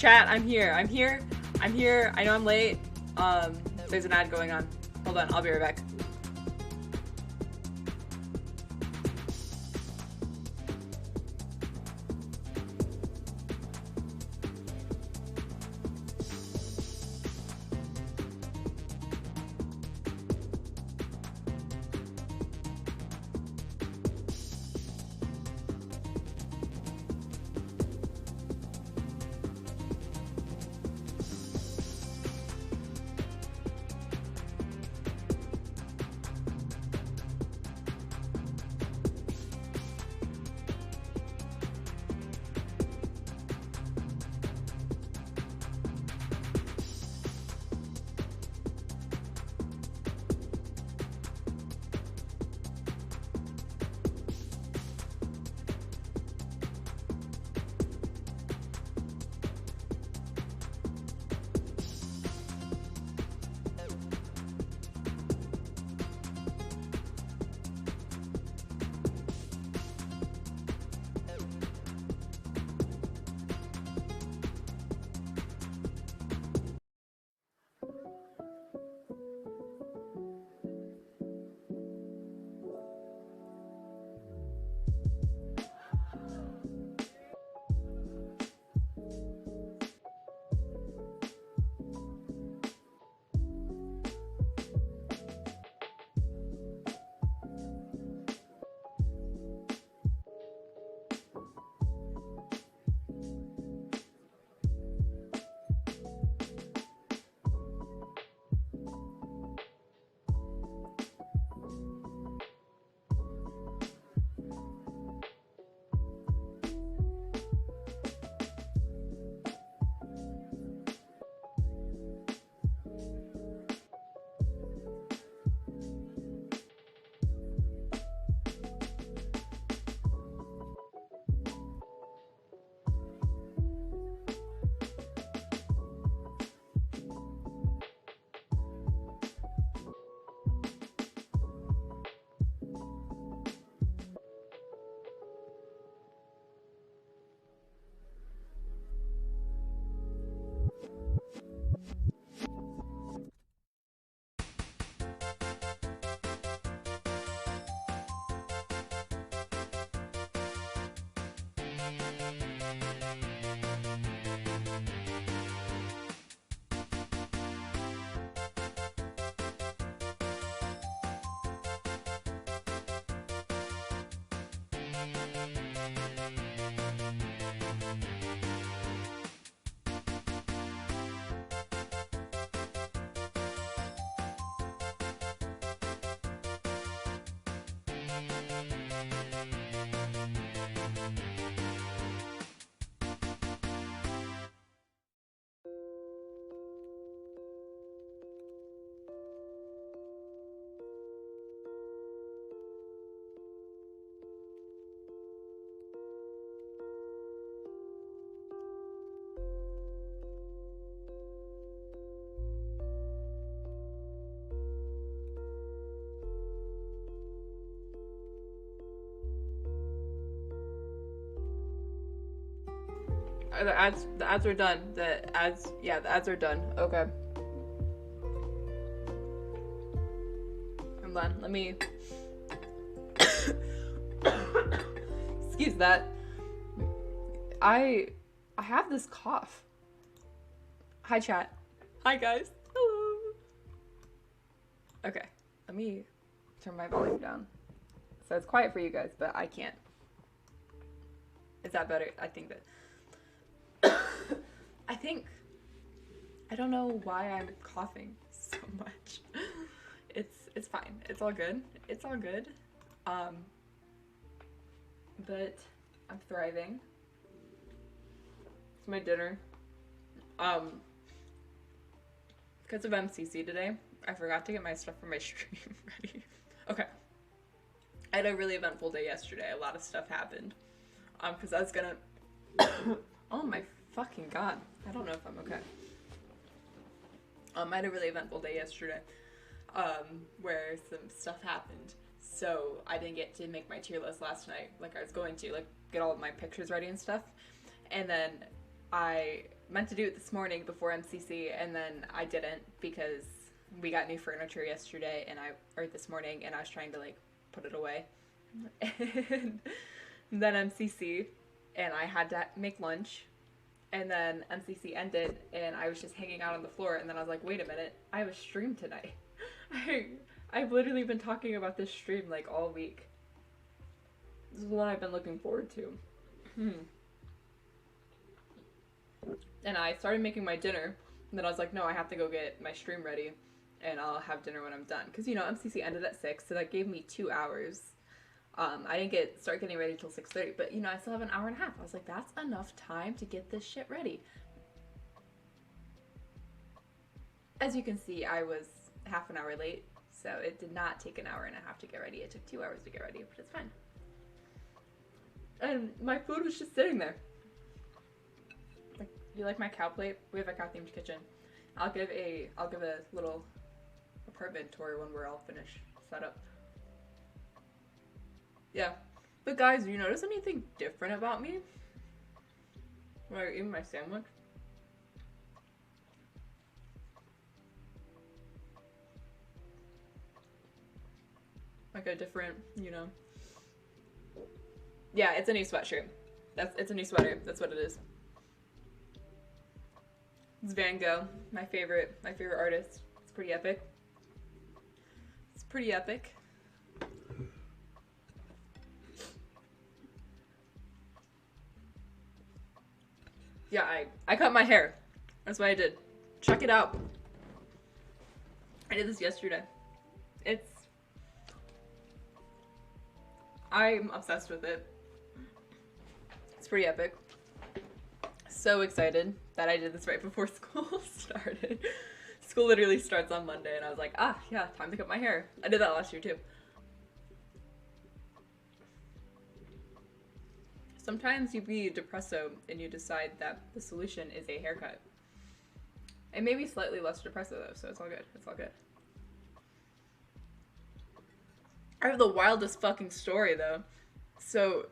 Chat, I'm here. I'm here. I'm here. I know I'm late. There's an ad going on. Hold on, I'll be right back. The ads are done. The ads are done. Okay. Hold on, let me... Excuse that. I have this cough. Hi, chat. Hi, guys. Hello. Okay, let me turn my volume down. So it's quiet for you guys, but I can't. Is that better? I think that... I don't know why I'm coughing so much. It's fine. It's all good. It's all good. But I'm thriving. It's my dinner. Because of MCC today, I forgot to get my stuff for my stream ready. Okay. I had a really eventful day yesterday. A lot of stuff happened. Because I was gonna... Oh my fucking god. I don't know if I'm okay. I had a really eventful day yesterday. Where some stuff happened. So I didn't get to make my tier list last night like I was going to, like get all of my pictures ready and stuff. And then I meant to do it this morning before MCC, and then I didn't because we got new furniture yesterday or this morning, and I was trying to like put it away. And then MCC, and I had to make lunch. And then MCC ended, and I was just hanging out on the floor, and then I was like, wait a minute, I have a stream tonight. I've literally been talking about this stream like all week. This is what I've been looking forward to. And I started making my dinner, and then I was like, no, I have to go get my stream ready, and I'll have dinner when I'm done. Because, you know, MCC ended at 6, so that gave me 2 hours. I didn't start getting ready till 6:30, but, you know, I still have an hour and a half. I was like, that's enough time to get this shit ready. As you can see, I was half an hour late, so it did not take an hour and a half to get ready. It took 2 hours to get ready, but it's fine. And my food was just sitting there. Like, you like my cow plate? We have a cow themed kitchen. I'll give a little apartment tour when we're all finished set up. Yeah. But guys, do you notice anything different about me when I eat my sandwich? Like a different, you know. Yeah, it's a new sweatshirt. It's a new sweater. That's what it is. It's Van Gogh, my favorite artist. It's pretty epic. It's pretty epic. Yeah, I cut my hair. That's what I did. Check it out. I did this yesterday. I'm obsessed with it. It's pretty epic. So excited that I did this right before school started. School literally starts on Monday, and I was like, ah, yeah, time to cut my hair. I did that last year too. Sometimes you be depresso and you decide that the solution is a haircut. It may be slightly less depresso though, so it's all good. It's all good. I have the wildest fucking story though. So,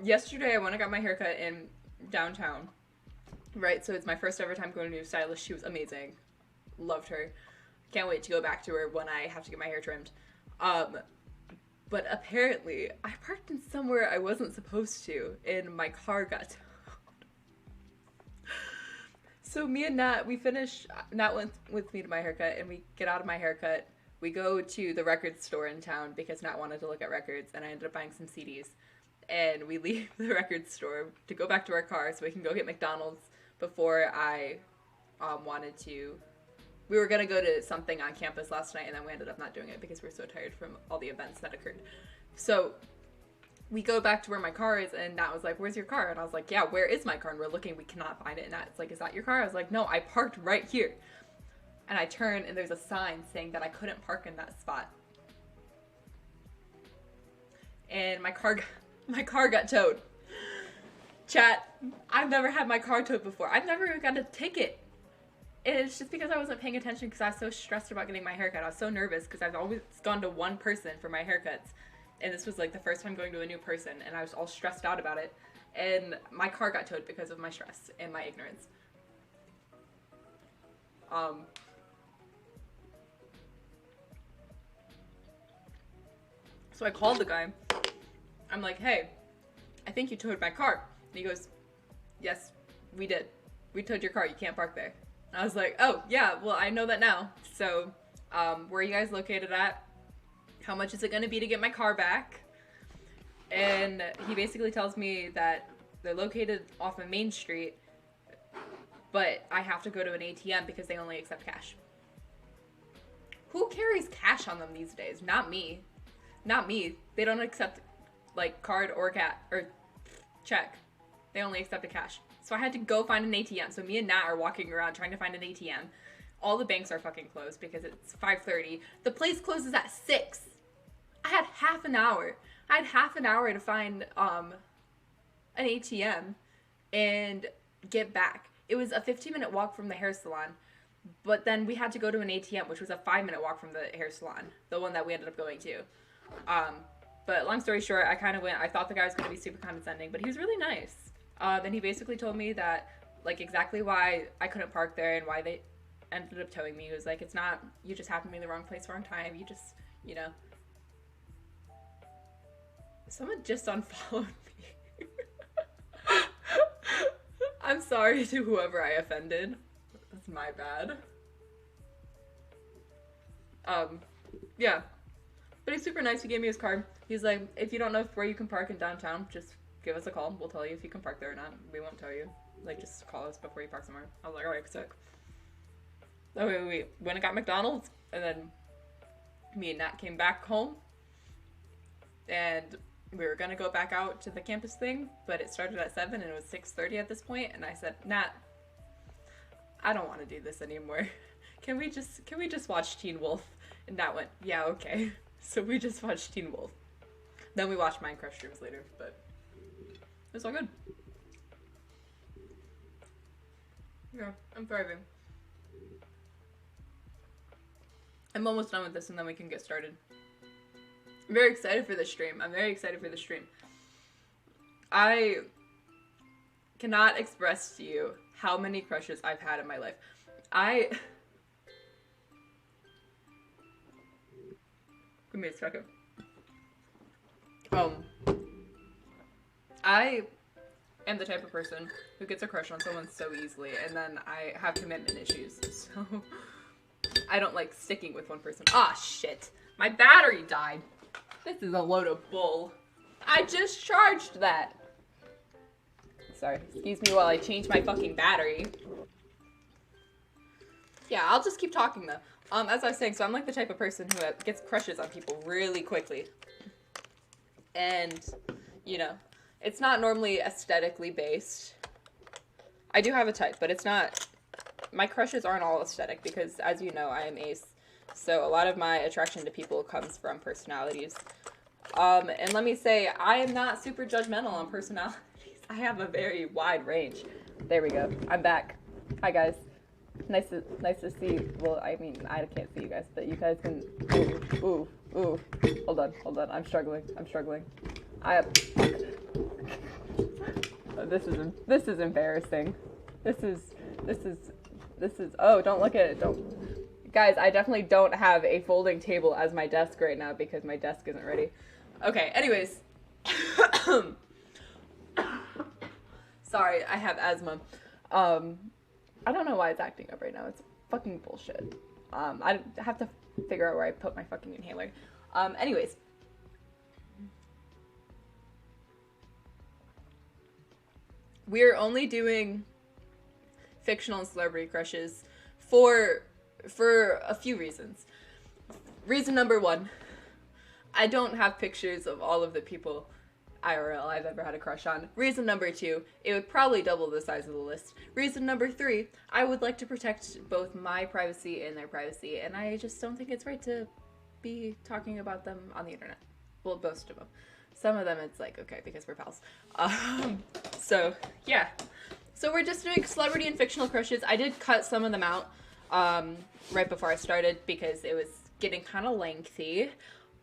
yesterday I went and got my haircut in downtown. Right, so it's my first ever time going to a new stylist. She was amazing. Loved her. Can't wait to go back to her when I have to get my hair trimmed. But apparently, I parked in somewhere I wasn't supposed to, and my car got towed. So me and Nat, we finished, Nat went with me to my haircut, and we get out of my haircut. We go to the record store in town because Nat wanted to look at records, and I ended up buying some CDs. And we leave the record store to go back to our car so we can go get McDonald's before I wanted to. We were going to go to something on campus last night, and then we ended up not doing it because we were so tired from all the events that occurred. So we go back to where my car is, and Nat was like, where's your car? And I was like, yeah, where is my car? And we're looking, we cannot find it. And Nat's like, is that your car? I was like, no, I parked right here. And I turn, and there's a sign saying that I couldn't park in that spot. And my car got towed. Chat, I've never had my car towed before. I've never even got a ticket. And it's just because I wasn't paying attention because I was so stressed about getting my haircut. I was so nervous because I've always gone to one person for my haircuts. And this was like the first time going to a new person, and I was all stressed out about it. and my car got towed because of my stress and my ignorance. So I called the guy. I'm like, hey, I think you towed my car. And he goes, yes, we did. We towed your car. You can't park there. I was like, oh, yeah, well, I know that now. So, where are you guys located at? How much is it going to be to get my car back? And he basically tells me that they're located off of Main Street, but I have to go to an ATM because they only accept cash. Who carries cash on them these days? Not me. Not me. They don't accept, like, card or check. They only accept a cash. So I had to go find an ATM. So me and Nat are walking around trying to find an ATM. All the banks are fucking closed because it's 5:30. The place closes at 6. I had half an hour. I had half an hour to find an ATM and get back. It was a 15-minute walk from the hair salon, but then we had to go to an ATM, which was a 5-minute walk from the hair salon, the one that we ended up going to. But long story short, I kind of went, I thought the guy was going to be super condescending, but he was really nice. And he basically told me that, like, exactly why I couldn't park there and why they ended up towing me. He was like, it's not, you just happened to be in the wrong place, wrong time. You just, you know. Someone just unfollowed me. I'm sorry to whoever I offended. That's my bad. Yeah. But he's super nice. He gave me his card. He's like, if you don't know where you can park in downtown, just give us a call. We'll tell you if you can park there or not. We won't tell you. Like, just call us before you park somewhere. I was like, alright, sick. So we went and got McDonald's, and then me and Nat came back home, and we were gonna go back out to the campus thing, but it started at 7 and it was 6:30 at this point, and I said, Nat, I don't want to do this anymore. Can we just watch Teen Wolf? And Nat went, yeah, okay. So we just watched Teen Wolf. Then we watched Minecraft streams later, but it was all good. Yeah, I'm thriving. I'm almost done with this and then we can get started. I'm very excited for this stream. I cannot express to you how many crushes I've had in my life. Give me a second. I am the type of person who gets a crush on someone so easily, and then I have commitment issues, so I don't like sticking with one person. Ah, shit. My battery died. This is a load of bull. I just charged that. Sorry, excuse me while I change my fucking battery. Yeah, I'll just keep talking though. As I was saying, so I'm like the type of person who gets crushes on people really quickly. And, you know, it's not normally aesthetically based. I do have a type, but it's not, my crushes aren't all aesthetic because, as you know, I am ace. So a lot of my attraction to people comes from personalities. And let me say, I am not super judgmental on personalities. I have a very wide range. There we go. I'm back. Hi, guys. Nice to see. Well, I mean, I can't see you guys, but you guys can. Ooh. Hold on. I'm struggling. This is embarrassing. This is. Oh, don't look at it. Don't. Guys, I definitely don't have a folding table as my desk right now because my desk isn't ready. Okay. Anyways. Sorry, I have asthma. I don't know why it's acting up right now. It's fucking bullshit. I have to figure out where I put my fucking inhaler. Anyways. We're only doing fictional and celebrity crushes for a few reasons. Reason number 1, I don't have pictures of all of the people IRL I've ever had a crush on. Reason number 2, it would probably double the size of the list. Reason number 3, I would like to protect both my privacy and their privacy, and I just don't think it's right to be talking about them on the internet. Well, most of them. Some of them it's like, okay, because we're pals. So, yeah. So we're just doing celebrity and fictional crushes. I did cut some of them out right before I started because it was getting kind of lengthy.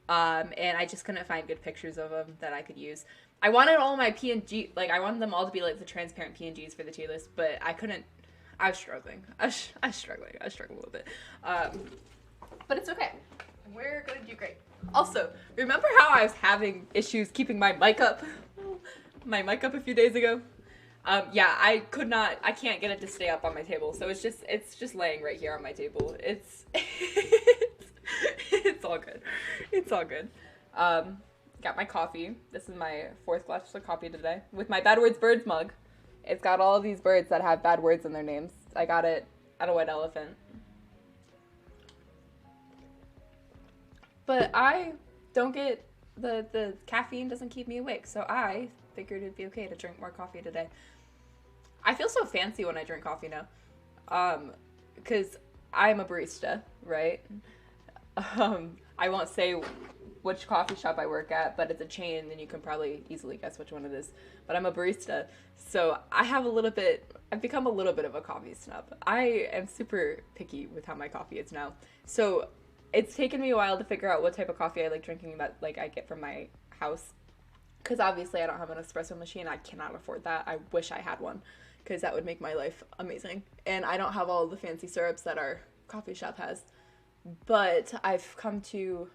And I just couldn't find good pictures of them that I could use. I wanted all my PNG, like, I wanted them all to be, like, the transparent PNGs for the tier list, but I couldn't, I was struggling. I was struggling a little bit. But it's okay. We're gonna do great. Also, remember how I was having issues keeping my mic up? A few days ago? Yeah, I can't get it to stay up on my table, so it's just laying right here on my table. It's, it's all good. It's all good. Got my coffee. This is my 4th glass of coffee today with my Bad Words Birds mug. It's got all of these birds that have bad words in their names. I got it at a White Elephant. But I don't get, the caffeine doesn't keep me awake, so I figured it'd be okay to drink more coffee today. I feel so fancy when I drink coffee now. Because I'm a barista, right? I won't say which coffee shop I work at, but it's a chain, and you can probably easily guess which one it is. But I'm a barista, so I've become a little bit of a coffee snob. I am super picky with how my coffee is now. So it's taken me a while to figure out what type of coffee I like drinking that, like, I get from my house. Because obviously I don't have an espresso machine. I cannot afford that. I wish I had one, because that would make my life amazing. And I don't have all the fancy syrups that our coffee shop has. But I've come to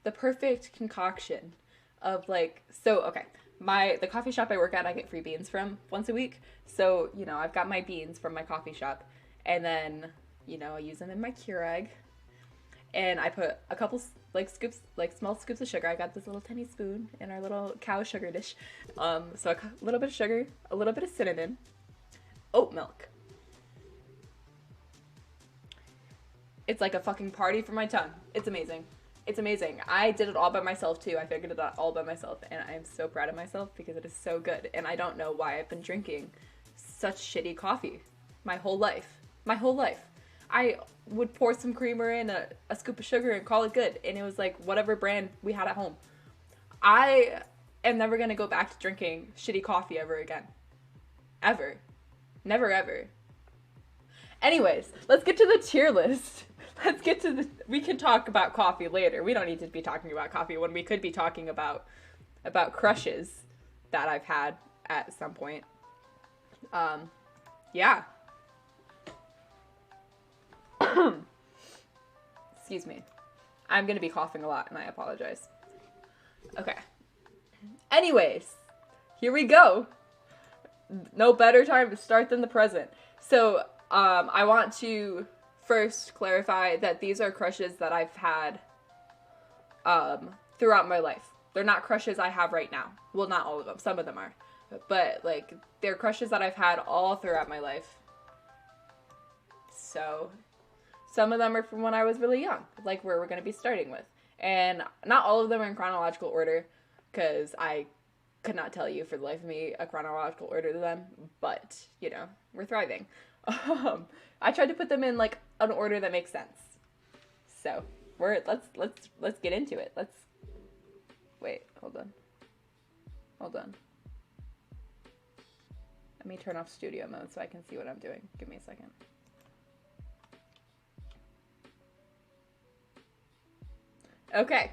the perfect concoction of, like, so, okay, the coffee shop I work at, I get free beans from once a week. So, you know, I've got my beans from my coffee shop, and then, you know, I use them in my Keurig, and I put a couple, like, scoops, like, small scoops of sugar. I got this little tiny spoon in our little cow sugar dish. So a little bit of sugar, a little bit of cinnamon, oat milk. It's like a fucking party for my tongue. It's amazing. It's amazing. I did it all by myself, too. I figured it out all by myself, and I am so proud of myself because it is so good. And I don't know why I've been drinking such shitty coffee my whole life. My whole life. I would pour some creamer in, a scoop of sugar, and call it good. And it was like whatever brand we had at home. I am never going to go back to drinking shitty coffee ever again. Ever. Never, ever. Anyways, let's get to the tier list. We can talk about coffee later. We don't need to be talking about coffee when we could be talking about crushes that I've had at some point. Yeah. Excuse me. I'm gonna be coughing a lot, and I apologize. Okay. Anyways, here we go. No better time to start than the present. So, I want to first clarify that these are crushes that I've had throughout my life. They're not crushes I have right now. Well, not all of them. Some of them are. But, like, they're crushes that I've had all throughout my life. So, some of them are from when I was really young, like where we're going to be starting with. And not all of them are in chronological order, because I could not tell you for the life of me a chronological order to them. But, you know, we're thriving. I tried to put them in, like, an order that makes sense. So, let's get into it. Wait, hold on. Let me turn off studio mode so I can see what I'm doing. Give me a second. Okay,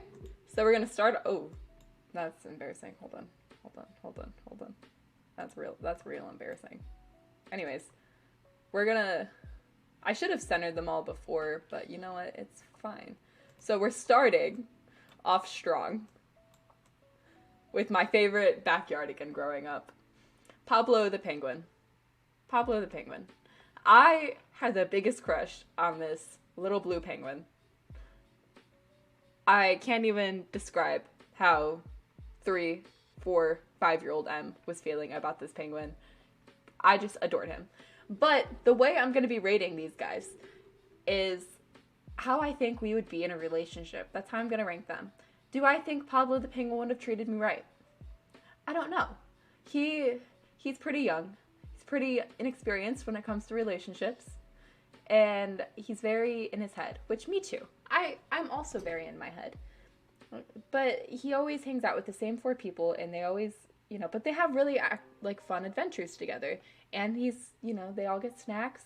so we're gonna start. Oh, that's embarrassing. Hold on. That's real embarrassing. Anyways, I should have centered them all before, but you know what? It's fine. So we're starting off strong with my favorite backyardigan growing up, Pablo the Penguin. I had the biggest crush on this little blue penguin. I can't even describe how 3, 4, 5-year-old M was feeling about this penguin. I just adored him. But the way I'm going to be rating these guys is how I think we would be in a relationship. That's how I'm going to rank them. Do I think Pablo the Penguin would have treated me right? I don't know. He's pretty young. He's pretty inexperienced when it comes to relationships. And he's very in his head, which me too. I'm also very in my head. But he always hangs out with the same 4 people, and they always but they have really like fun adventures together. And he's, they all get snacks.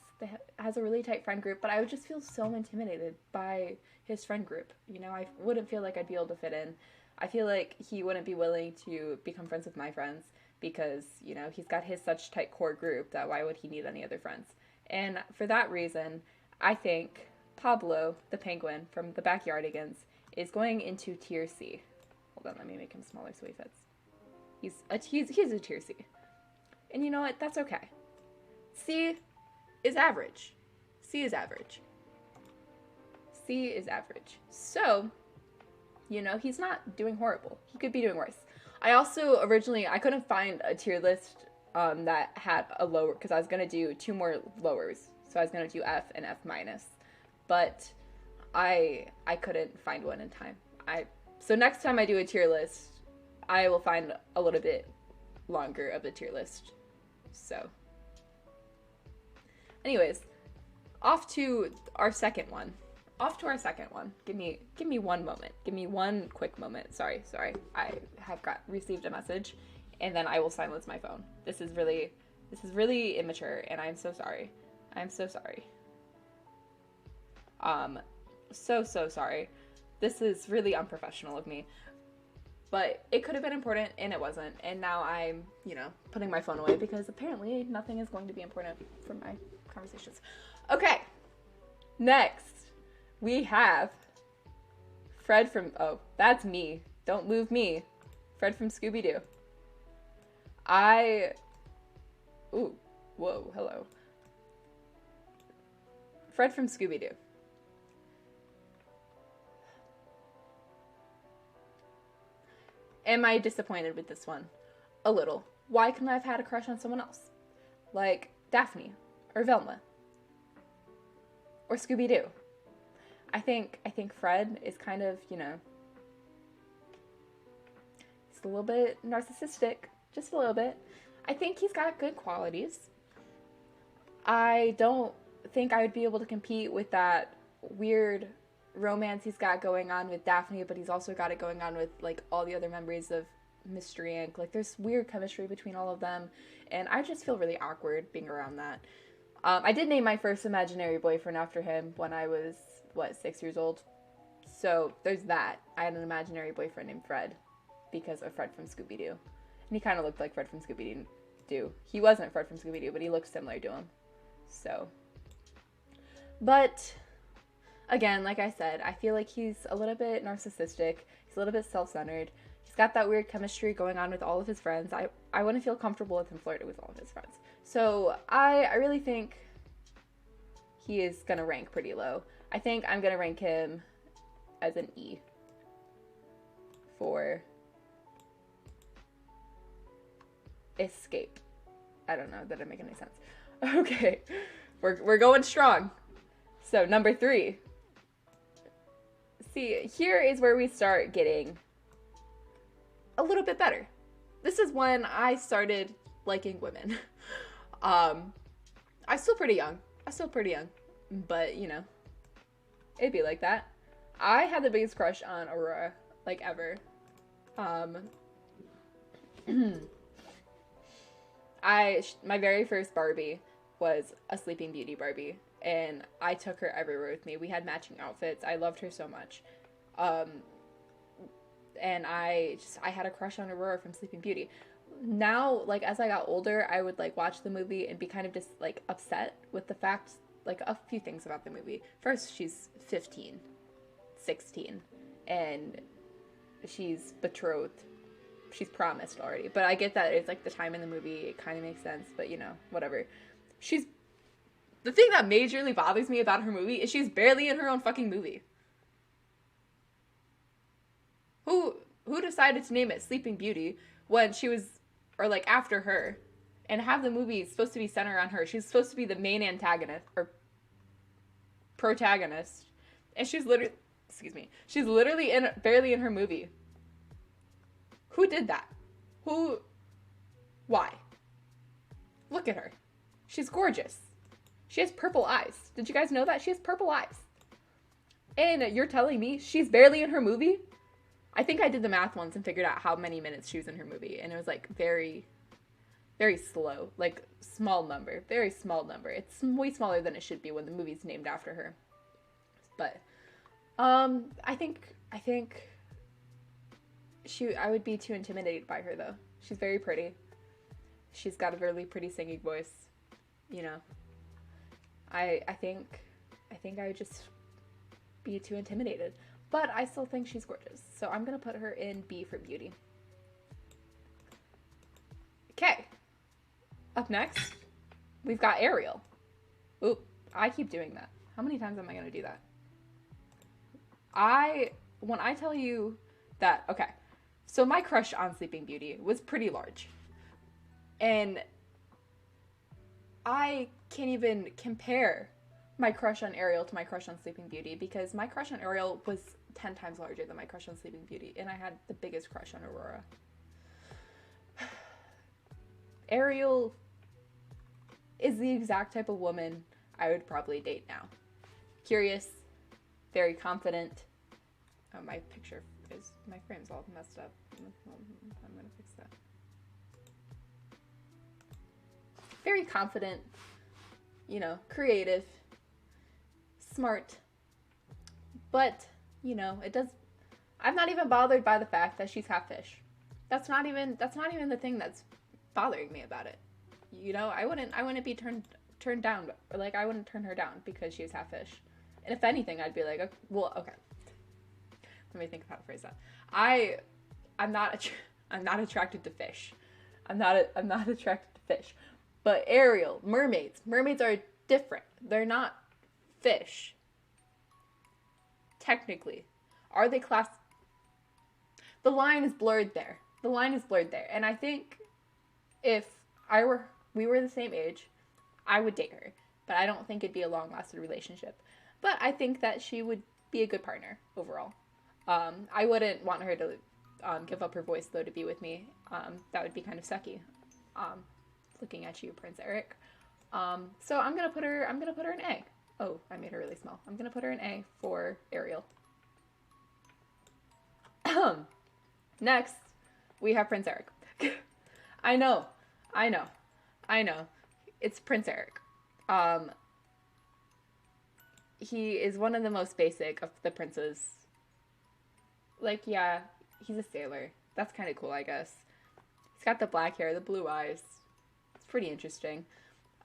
Has a really tight friend group, but I would just feel so intimidated by his friend group. I wouldn't feel like I'd be able to fit in. I feel like he wouldn't be willing to become friends with my friends because, he's got his such tight core group that why would he need any other friends? And for that reason, I think Pablo, the penguin from the Backyardigans, is going into tier C. Hold on, let me make him smaller so he fits. He's a tier C. And you know what? That's okay. C is average. C is average. C is average. So, he's not doing horrible. He could be doing worse. I also I couldn't find a tier list that had a lower, because I was going to do 2 more lowers. So I was going to do F and F minus. But I couldn't find one in time. So next time I do a tier list, I will find a little bit longer of a tier list. So, anyways, off to our second one. Give me one moment. Give me one quick moment. Sorry. I have received a message, and then I will silence my phone. This is really immature, and I'm so sorry. So sorry. This is really unprofessional of me. But it could have been important, and it wasn't. And now I'm, putting my phone away because apparently nothing is going to be important from my conversations. Okay. Next, we have Fred from... Oh, that's me. Don't move me. Fred from Scooby-Doo. Ooh. Whoa. Hello. Fred from Scooby-Doo. Am I disappointed with this one? A little. Why couldn't I have had a crush on someone else? Like Daphne or Velma or Scooby-Doo. I think Fred is kind of, he's a little bit narcissistic, just a little bit. I think he's got good qualities. I don't think I would be able to compete with that weird romance he's got going on with Daphne, but he's also got it going on with like all the other members of Mystery Inc. Like there's weird chemistry between all of them, and I just feel really awkward being around that. I did name my first imaginary boyfriend after him when I was 6 years old, so there's that. I had an imaginary boyfriend named Fred because of Fred from Scooby-Doo, and he kind of looked like Fred from Scooby-Doo. He wasn't Fred from Scooby-Doo, but he looked similar to him. So, but again, like I said, I feel like he's a little bit narcissistic. He's a little bit self-centered. He's got that weird chemistry going on with all of his friends. I wouldn't feel comfortable with him flirting with all of his friends. So I really think he is going to rank pretty low. I think I'm going to rank him as an E for escape. I don't know. That didn't make any sense. Okay. We're going strong. So number 3. See, here is where we start getting a little bit better. This is when I started liking women. I'm still pretty young, but it'd be like that. I had the biggest crush on Aurora, like ever. My very first Barbie was a Sleeping Beauty Barbie. And I took her everywhere with me. We had matching outfits. I loved her so much. And I had a crush on Aurora from Sleeping Beauty. Now, like, as I got older, I would, like, watch the movie and be kind of just, like, upset with the fact, like, a few things about the movie. First, she's 15, 16, and she's betrothed. She's promised already. But I get that it's, like, the time in the movie. It kind of makes sense, but, whatever. The thing that majorly bothers me about her movie is she's barely in her own fucking movie. Who decided to name it Sleeping Beauty when she was, or like after her, and have the movie supposed to be centered on her? She's supposed to be the main antagonist, or protagonist, and she's literally barely in her movie. Who did that? Why? Look at her. She's gorgeous. She has purple eyes. Did you guys know that? She has purple eyes. And you're telling me she's barely in her movie? I think I did the math once and figured out how many minutes she was in her movie, and it was like very, very slow, like small number, very small number. It's way smaller than it should be when the movie's named after her. But I think I would be too intimidated by her though. She's very pretty. She's got a really pretty singing voice, you know. I think I would just be too intimidated. But I still think she's gorgeous. So I'm going to put her in B for beauty. Okay. Up next, we've got Ariel. Oop, I keep doing that. How many times am I going to do that? When I tell you that, okay, so my crush on Sleeping Beauty was pretty large. And I can't even compare my crush on Ariel to my crush on Sleeping Beauty, because my crush on Ariel was 10 times larger than my crush on Sleeping Beauty, and I had the biggest crush on Aurora. Ariel is the exact type of woman I would probably date now. Curious, very confident. Oh, my frame's all messed up. I'm gonna fix that. Very confident, you know, creative, smart, but, you know, I'm not even bothered by the fact that she's half fish. That's not even the thing that's bothering me about it. You know, I wouldn't be turned down, or like, I wouldn't turn her down because she's half fish. And if anything, I'd be like, well, okay. Let me think of how to phrase that. I'm not attracted to fish. I'm not attracted to fish. But Ariel, mermaids are different. They're not fish. Technically. Are they class? The line is blurred there. And I think if we were the same age, I would date her. But I don't think it'd be a long-lasting relationship. But I think that she would be a good partner overall. I wouldn't want her to give up her voice, though, to be with me. That would be kind of sucky. Looking at you, Prince Eric. So I'm gonna put her in A. Oh, I made her really small. I'm gonna put her in A for Ariel. Next, we have Prince Eric. I know. It's Prince Eric. He is one of the most basic of the princes. Like, yeah, he's a sailor. That's kind of cool, I guess. He's got the black hair, the blue eyes. It's pretty interesting.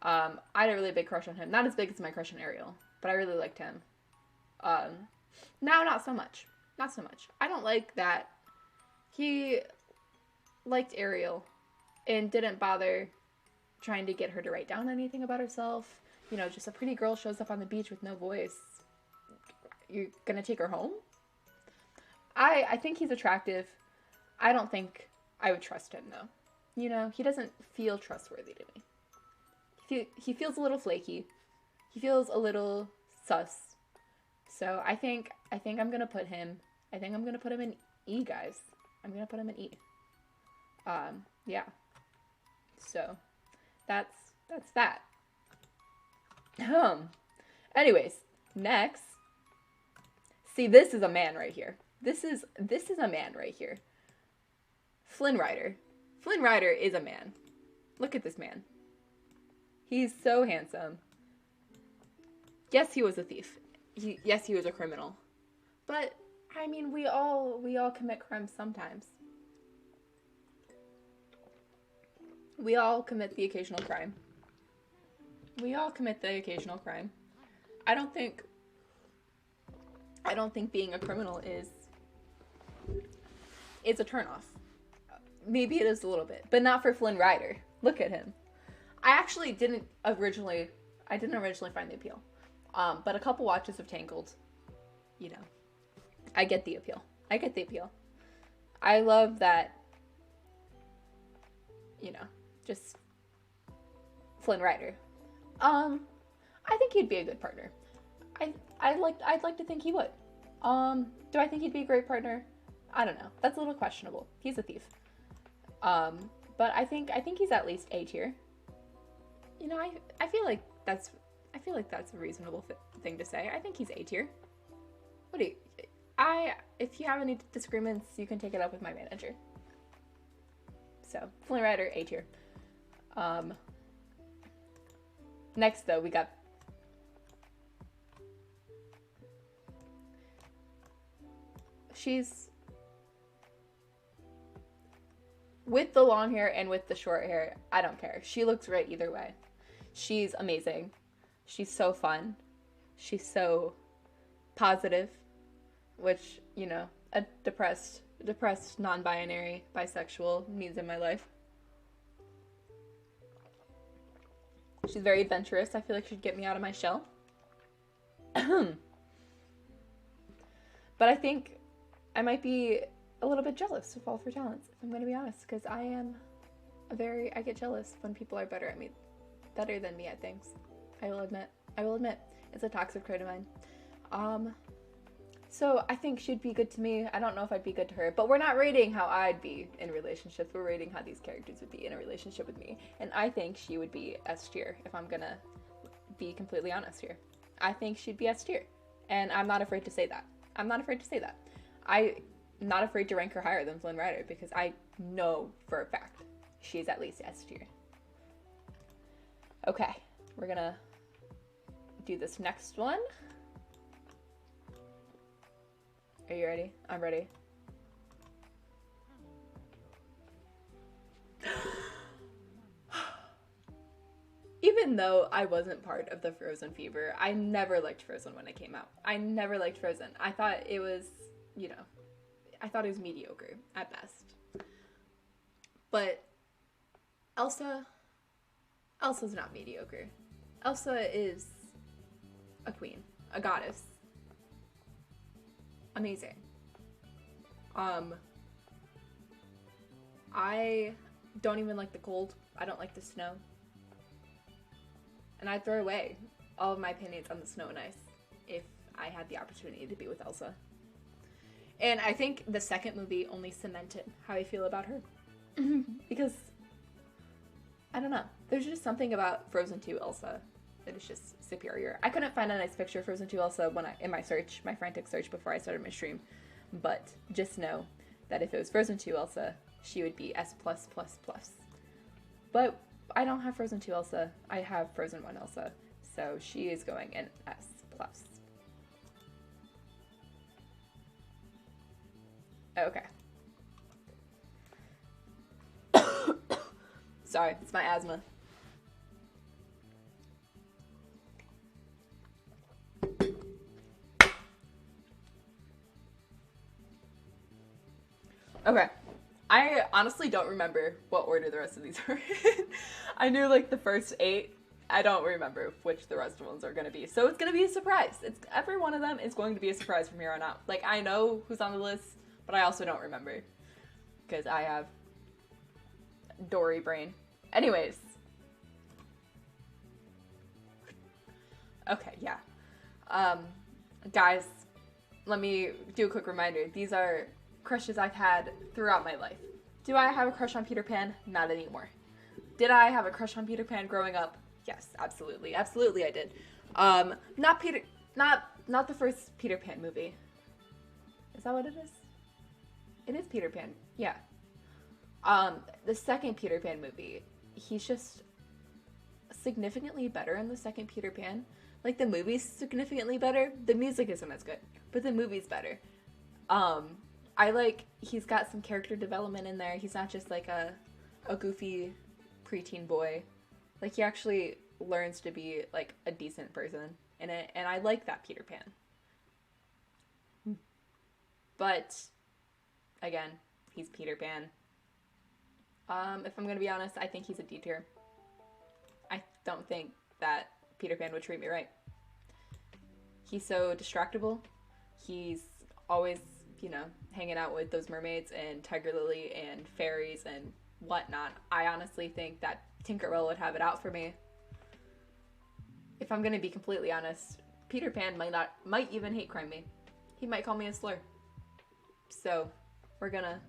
I had a really big crush on him. Not as big as my crush on Ariel, but I really liked him. Now, not so much. I don't like that he liked Ariel and didn't bother trying to get her to write down anything about herself. You know, just a pretty girl shows up on the beach with no voice. You're gonna take her home? I think he's attractive. I don't think I would trust him, though. You know, he doesn't feel trustworthy to me. He feels a little flaky. He feels a little sus. So I think I'm gonna put him in E, guys. I'm gonna put him in E. Yeah. So that's that. Anyways, next. See, this is a man right here. This is a man right here. Flynn Rider. Flynn Rider is a man. Look at this man. He's so handsome. Yes, he was a thief. Yes, he was a criminal. But I mean, we all commit crimes sometimes. We all commit the occasional crime. I don't think being a criminal is a turnoff. Maybe it is a little bit, but not for Flynn Rider. Look at him. I didn't originally find the appeal. But a couple watches of Tangled, you know, I get the appeal. I love that, you know, just Flynn Rider. I think he'd be a good partner. I'd like to think he would. Do I think he'd be a great partner? I don't know. That's a little questionable. He's a thief. But I think he's at least A tier. You know, I feel like that's a reasonable thing to say. I think he's A tier. if you have any disagreements, you can take it up with my manager. So, Flynn Rider, A tier. Next, though, we got... She's... With the long hair and with the short hair, I don't care. She looks great either way. She's amazing. She's so fun. She's so positive, which, you know, a depressed, non-binary, bisexual needs in my life. She's very adventurous. I feel like she'd get me out of my shell. But I think I might be a little bit jealous of all of her talents, if I'm going to be honest, because I get jealous when people are better than me at things. I will admit, it's a toxic trait of mine. So I think she'd be good to me. I don't know if I'd be good to her, but we're not rating how I'd be in relationships. We're rating how these characters would be in a relationship with me. And I think she would be S tier, if I'm gonna be completely honest here. I think she'd be S tier. And I'm not afraid to say that. I'm not not afraid to rank her higher than Flynn Rider, because I know for a fact she's at least S tier. Okay, we're gonna do this next one. Are you ready? I'm ready. Even though I wasn't part of the Frozen fever, I never liked Frozen when it came out. I never liked Frozen. I thought it was, mediocre at best. But Elsa's not mediocre. Elsa is a queen, a goddess. Amazing. I don't even like the cold. I don't like the snow. And I'd throw away all of my opinions on the snow and ice if I had the opportunity to be with Elsa. And I think the second movie only cemented how I feel about her. Because, I don't know. There's just something about Frozen 2 Elsa that is just superior. I couldn't find a nice picture of Frozen 2 Elsa in my frantic search before I started my stream. But just know that if it was Frozen 2 Elsa, she would be S+++. But I don't have Frozen 2 Elsa. I have Frozen 1 Elsa. So she is going in S+. Okay. Sorry, it's my asthma. Okay. I honestly don't remember what order the rest of these are in. I knew like the first 8. I don't remember which the rest of ones are going to be. So it's going to be a surprise. Every one of them is going to be a surprise from here on out. Like, I know who's on the list, but I also don't remember. Because I have Dory brain. Anyways. Okay, yeah. Guys, let me do a quick reminder. These are crushes I've had throughout my life. Do I have a crush on Peter Pan? Not anymore. Did I have a crush on Peter Pan growing up? Yes, absolutely. Absolutely I did. Not the first Peter Pan movie. Is that what it is? It is Peter Pan. Yeah. The second Peter Pan movie, he's just significantly better in the second Peter Pan. Like, the movie's significantly better. The music isn't as good, but the movie's better. He's got some character development in there. He's not just like a goofy preteen boy. Like, he actually learns to be like a decent person in it, and I like that Peter Pan. But again, he's Peter Pan. If I'm gonna be honest, I think he's a D tier. I don't think that Peter Pan would treat me right. He's so distractible. He's always, hanging out with those mermaids and Tiger Lily and fairies and whatnot. I honestly think that Tinkerbell would have it out for me. If I'm gonna be completely honest, Peter Pan might even hate crime me. He might call me a slur. So we're gonna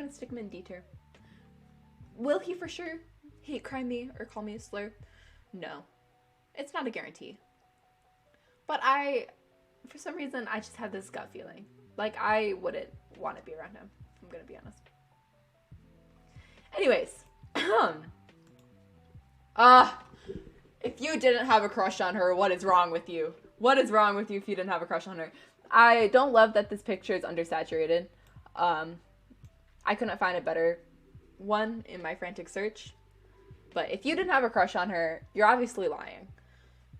stick him in D tier. Will he for sure hate crime me or call me a slur? No. It's not a guarantee. But for some reason, I just had this gut feeling. Like, I wouldn't want to be around him, if I'm gonna be honest. Anyways. If you didn't have a crush on her, what is wrong with you? What is wrong with you if you didn't have a crush on her? I don't love that this picture is undersaturated. I couldn't find a better one in my frantic search. But if you didn't have a crush on her, you're obviously lying.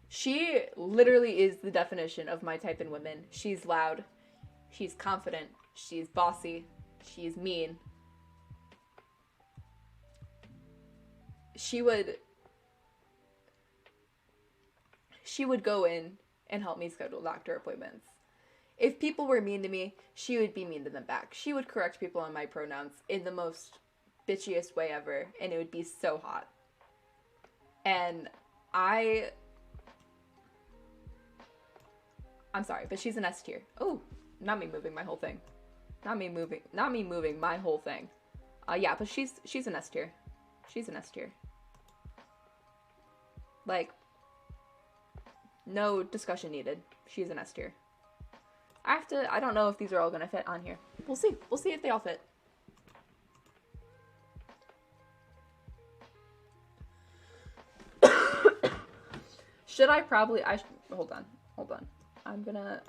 She literally is the definition of my type in women. She's loud. She's confident. She's bossy. She's mean. She would go in and help me schedule doctor appointments. If people were mean to me, she would be mean to them back. She would correct people on my pronouns in the most bitchiest way ever, and it would be so hot. And I'm sorry, but she's an S tier. Oh, not me moving my whole thing. Not me moving my whole thing. Yeah, but she's an S tier. She's an S tier. Like, no discussion needed. She's an S tier. I don't know if these are all gonna fit on here. We'll see. We'll see if they all fit. Hold on.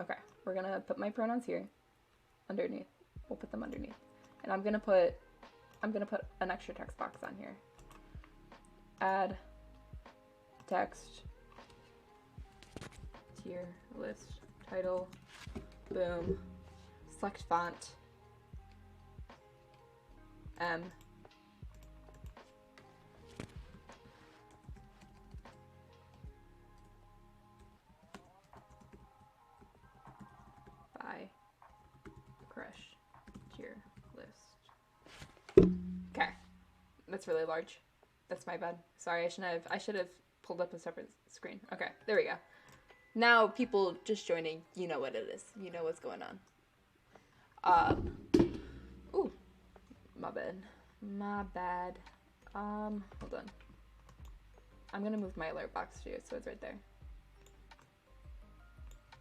Okay, we're gonna put my pronouns here, underneath. We'll put them underneath. And I'm gonna put an extra text box on here. Add text, tier, list, title, boom, select font, M, by, crush, tier, list. Okay, that's really large. That's my bad. Sorry, I should have pulled up a separate screen. Okay, there we go. Now, people just joining, you know what it is. You know what's going on. Ooh, my bad. Hold on. I'm gonna move my alert box too, so it's right there.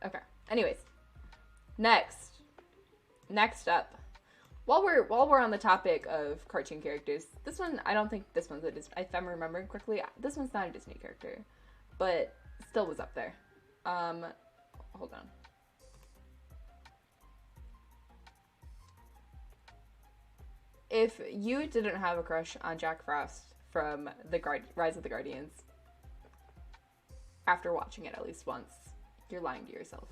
Okay, anyways. Next up. While we're on the topic of cartoon characters, this one, I don't think this one's a Disney, if I'm remembering correctly, this one's not a Disney character, but still was up there. Hold on. If you didn't have a crush on Jack Frost from the Rise of the Guardians, after watching it at least once, you're lying to yourself.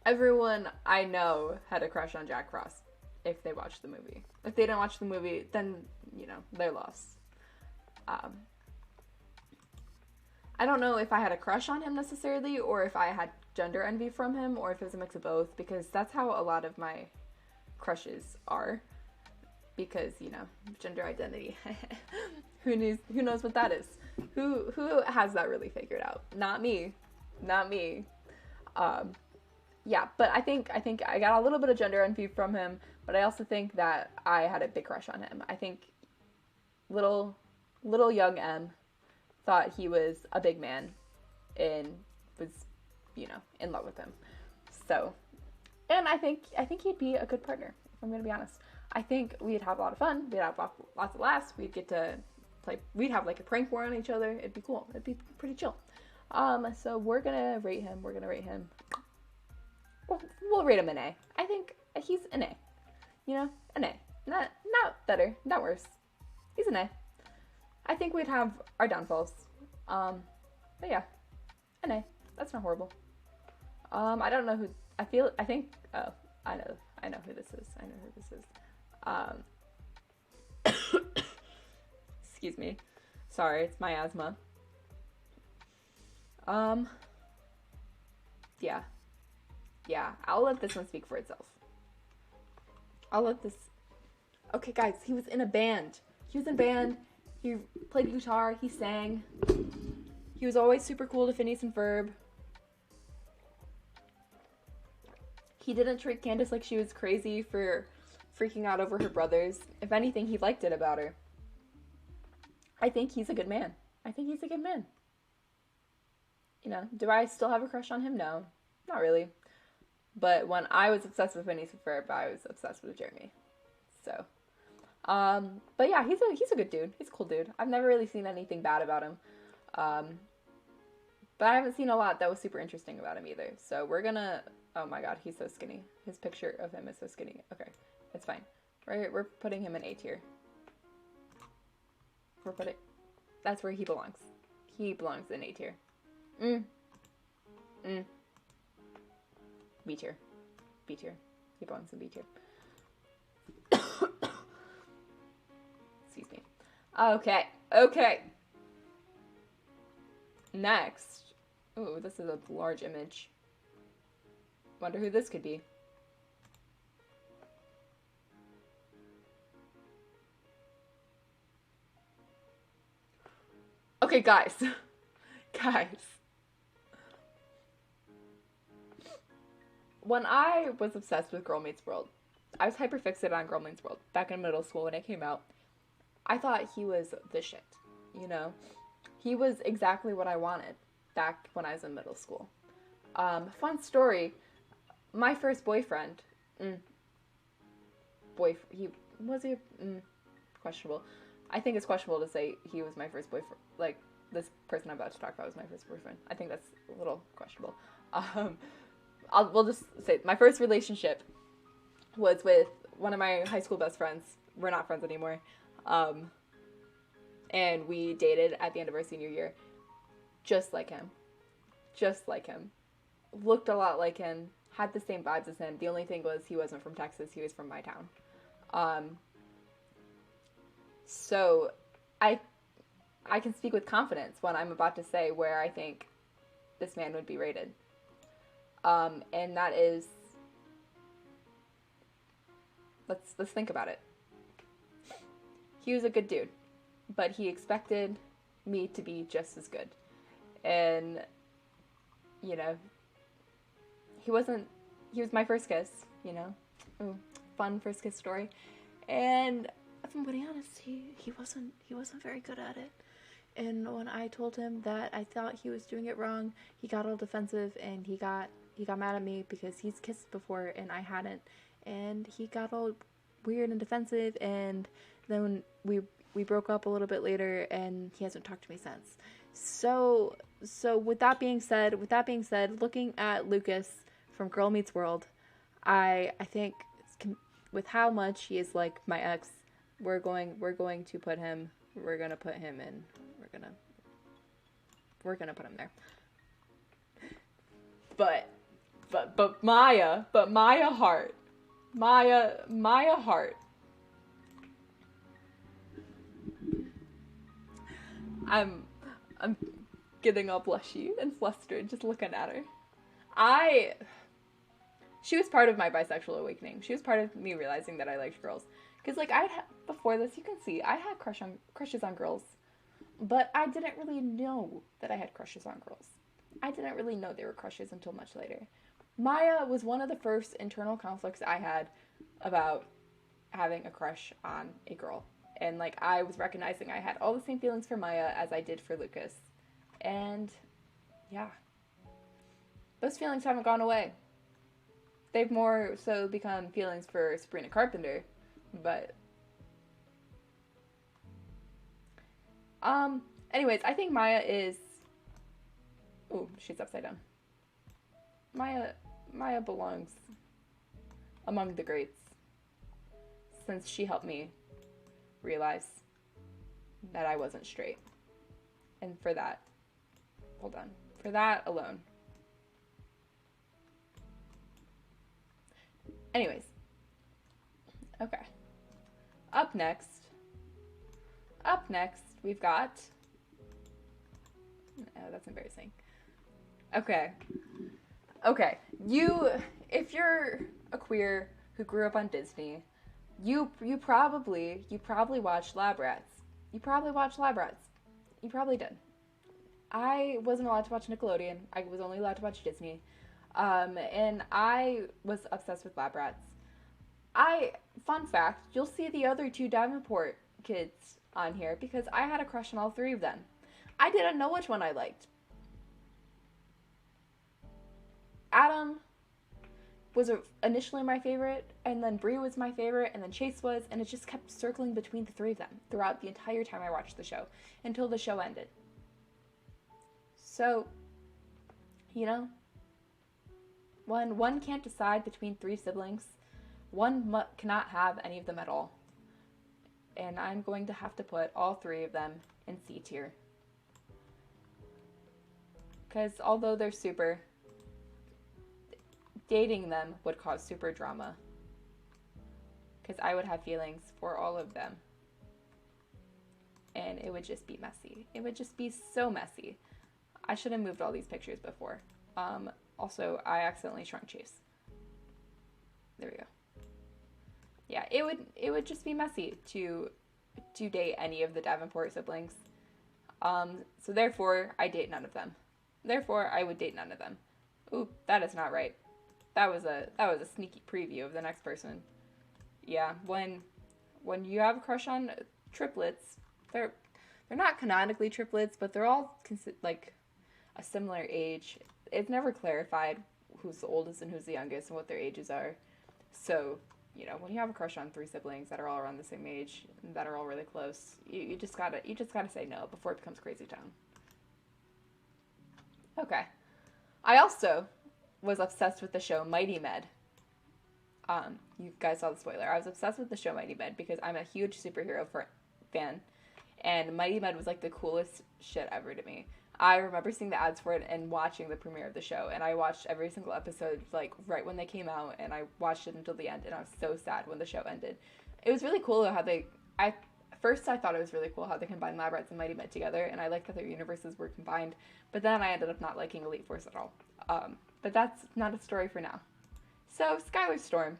Everyone I know had a crush on Jack Frost if they watched the movie. If they didn't watch the movie, then, you know, they're lost. I don't know if I had a crush on him necessarily, or if I had gender envy from him, or if it was a mix of both, because that's how a lot of my crushes are. Because, you know, gender identity. Who knows what that is? Who has that really figured out? Not me. Yeah, but I think I got a little bit of gender envy from him, but I also think that I had a big crush on him. I think little young M thought he was a big man and was, you know, in love with him. So, and I think he'd be a good partner, if I'm gonna be honest. I think we'd have a lot of fun. We'd have lots of laughs. We'd get to play. We'd have like a prank war on each other. It'd be cool. It'd be pretty chill. So we're gonna rate him. We'll rate him an A. I think he's an A. You know, an A. Not better, not worse. He's an A. I think we'd have our downfalls. But yeah, an A. That's not horrible. I don't know who. I think. Oh, I know who this is. Excuse me. Sorry, it's my asthma. Yeah, I'll let this one speak for itself. Okay, guys, he was in a band. He played guitar, he sang. He was always super cool to Phineas and Ferb. He didn't treat Candace like she was crazy for freaking out over her brothers. If anything, he liked it about her. I think he's a good man. You know, do I still have a crush on him? No, not really. But when I was obsessed with Phineas and Ferb, I was obsessed with Jeremy. So, but yeah, he's a good dude. He's a cool dude. I've never really seen anything bad about him. But I haven't seen a lot that was super interesting about him either. So we're gonna, oh my god, he's so skinny. His picture of him is so skinny. Okay, it's fine. We're putting him in A tier. That's where he belongs. He belongs in A tier. B tier. B tier. He belongs in B tier. Excuse me. Okay. Next. Ooh, this is a large image. Wonder who this could be. Okay, guys. When I was obsessed with Girl Meets World, I was hyperfixated on Girl Meets World back in middle school when it came out. I thought he was the shit, you know? He was exactly what I wanted back when I was in middle school. Fun story, my first boyfriend, questionable. I think it's questionable to say he was my first boyfriend, like, this person I'm about to talk about was my first boyfriend. I think that's a little questionable. We'll just say my first relationship was with one of my high school best friends. We're not friends anymore. And we dated at the end of our senior year. Just like him. Looked a lot like him. Had the same vibes as him. The only thing was he wasn't from Texas. He was from my town. So I can speak with confidence when I'm about to say where I think this man would be rated. And that is, let's think about it. He was a good dude, but he expected me to be just as good. And, you know, he was my first kiss, you know. Ooh, fun first kiss story. And if I'm being honest, he wasn't very good at it. And when I told him that I thought he was doing it wrong, he got all defensive and he got mad at me because he's kissed before and I hadn't. And he got all weird and defensive, and then we broke up a little bit later and he hasn't talked to me since. So with that being said, looking at Lucas from Girl Meets World, I think with how much he is like my ex, we're going to put him in. We're gonna put him there. But Maya Hart. I'm getting all blushy and flustered just looking at her. She was part of my bisexual awakening. She was part of me realizing that I liked girls. Because, like, before this, you can see, I had crushes on girls. But I didn't really know that I had crushes on girls. I didn't really know they were crushes until much later. Maya was one of the first internal conflicts I had about having a crush on a girl. And, like, I was recognizing I had all the same feelings for Maya as I did for Lucas. And, yeah. Those feelings haven't gone away. They've more so become feelings for Sabrina Carpenter. But, anyways, I think Maya is... Ooh, she's upside down. Maya belongs among the greats, since she helped me realize that I wasn't straight. And for that alone. Anyways. Okay. Up next, we've got... Oh, that's embarrassing. Okay. If you're a queer who grew up on Disney, you probably watched Lab Rats. You probably did. I wasn't allowed to watch Nickelodeon. I was only allowed to watch Disney. And I was obsessed with Lab Rats. Fun fact, you'll see the other two Davenport kids on here because I had a crush on all three of them. I didn't know which one I liked. Adam initially my favorite, and then Bree was my favorite, and then Chase was, and it just kept circling between the three of them throughout the entire time I watched the show, until the show ended. So, you know, when one can't decide between three siblings, one cannot have any of them at all. And I'm going to have to put all three of them in C tier. Because although they're super, dating them would cause super drama. Because I would have feelings for all of them. And it would just be messy. It would just be so messy. I should have moved all these pictures before. Also, I accidentally shrunk Chase. There we go. Yeah, it would just be messy to date any of the Davenport siblings. So therefore, I date none of them. Therefore, I would date none of them. Ooh, that is not right. That was a sneaky preview of the next person. Yeah, when you have a crush on triplets, they're not canonically triplets, but they're all like a similar age. It's never clarified who's the oldest and who's the youngest and what their ages are. So, you know, when you have a crush on three siblings that are all around the same age and that are all really close, you just gotta say no before it becomes crazy town. Okay. I also was obsessed with the show Mighty Med. You guys saw the spoiler. I was obsessed with the show Mighty Med because I'm a huge superhero fan, and Mighty Med was like the coolest shit ever to me. I remember seeing the ads for it and watching the premiere of the show, and I watched every single episode like right when they came out, and I watched it until the end, and I was so sad when the show ended. It was really cool how first I thought it was really cool how they combined Lab Rats and Mighty Med together, and I liked that their universes were combined, but then I ended up not liking Elite Force at all. But that's not a story for now. So, Skylar Storm.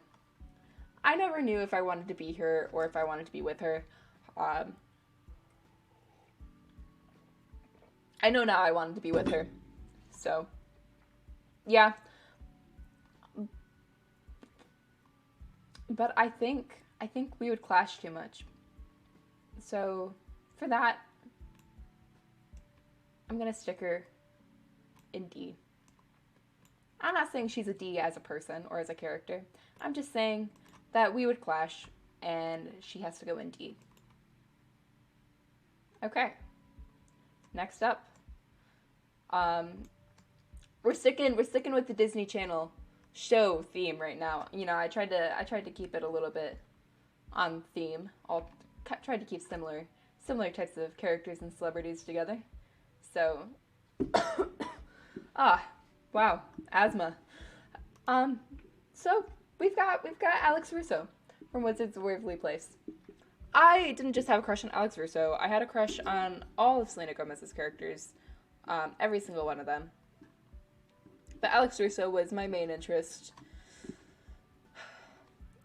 I never knew if I wanted to be her or if I wanted to be with her. I know now I wanted to be with her. So, yeah. But I think we would clash too much. So, for that, I'm gonna stick her in D. I'm not saying she's a D as a person or as a character. I'm just saying that we would clash and she has to go in D. Okay. Next up. We're sticking with the Disney Channel show theme right now. You know, I tried to keep it a little bit on theme. I'll try to keep similar types of characters and celebrities together. So, wow, asthma. So we've got Alex Russo from Wizards of Waverly Place. I didn't just have a crush on Alex Russo. I had a crush on all of Selena Gomez's characters, every single one of them. But Alex Russo was my main interest.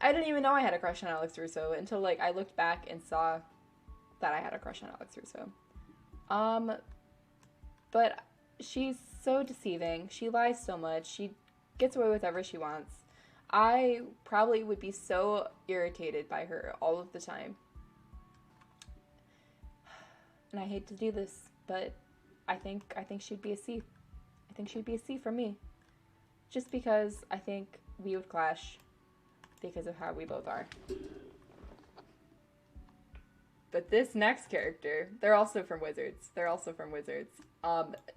I didn't even know I had a crush on Alex Russo until like I looked back and saw that I had a crush on Alex Russo. But she's so deceiving. She lies so much. She gets away with whatever she wants. I probably would be so irritated by her all of the time. And I hate to do this, but I think she'd be a C. I think she'd be a C for me. Just because I think we would clash because of how we both are. But this next character, they're also from Wizards.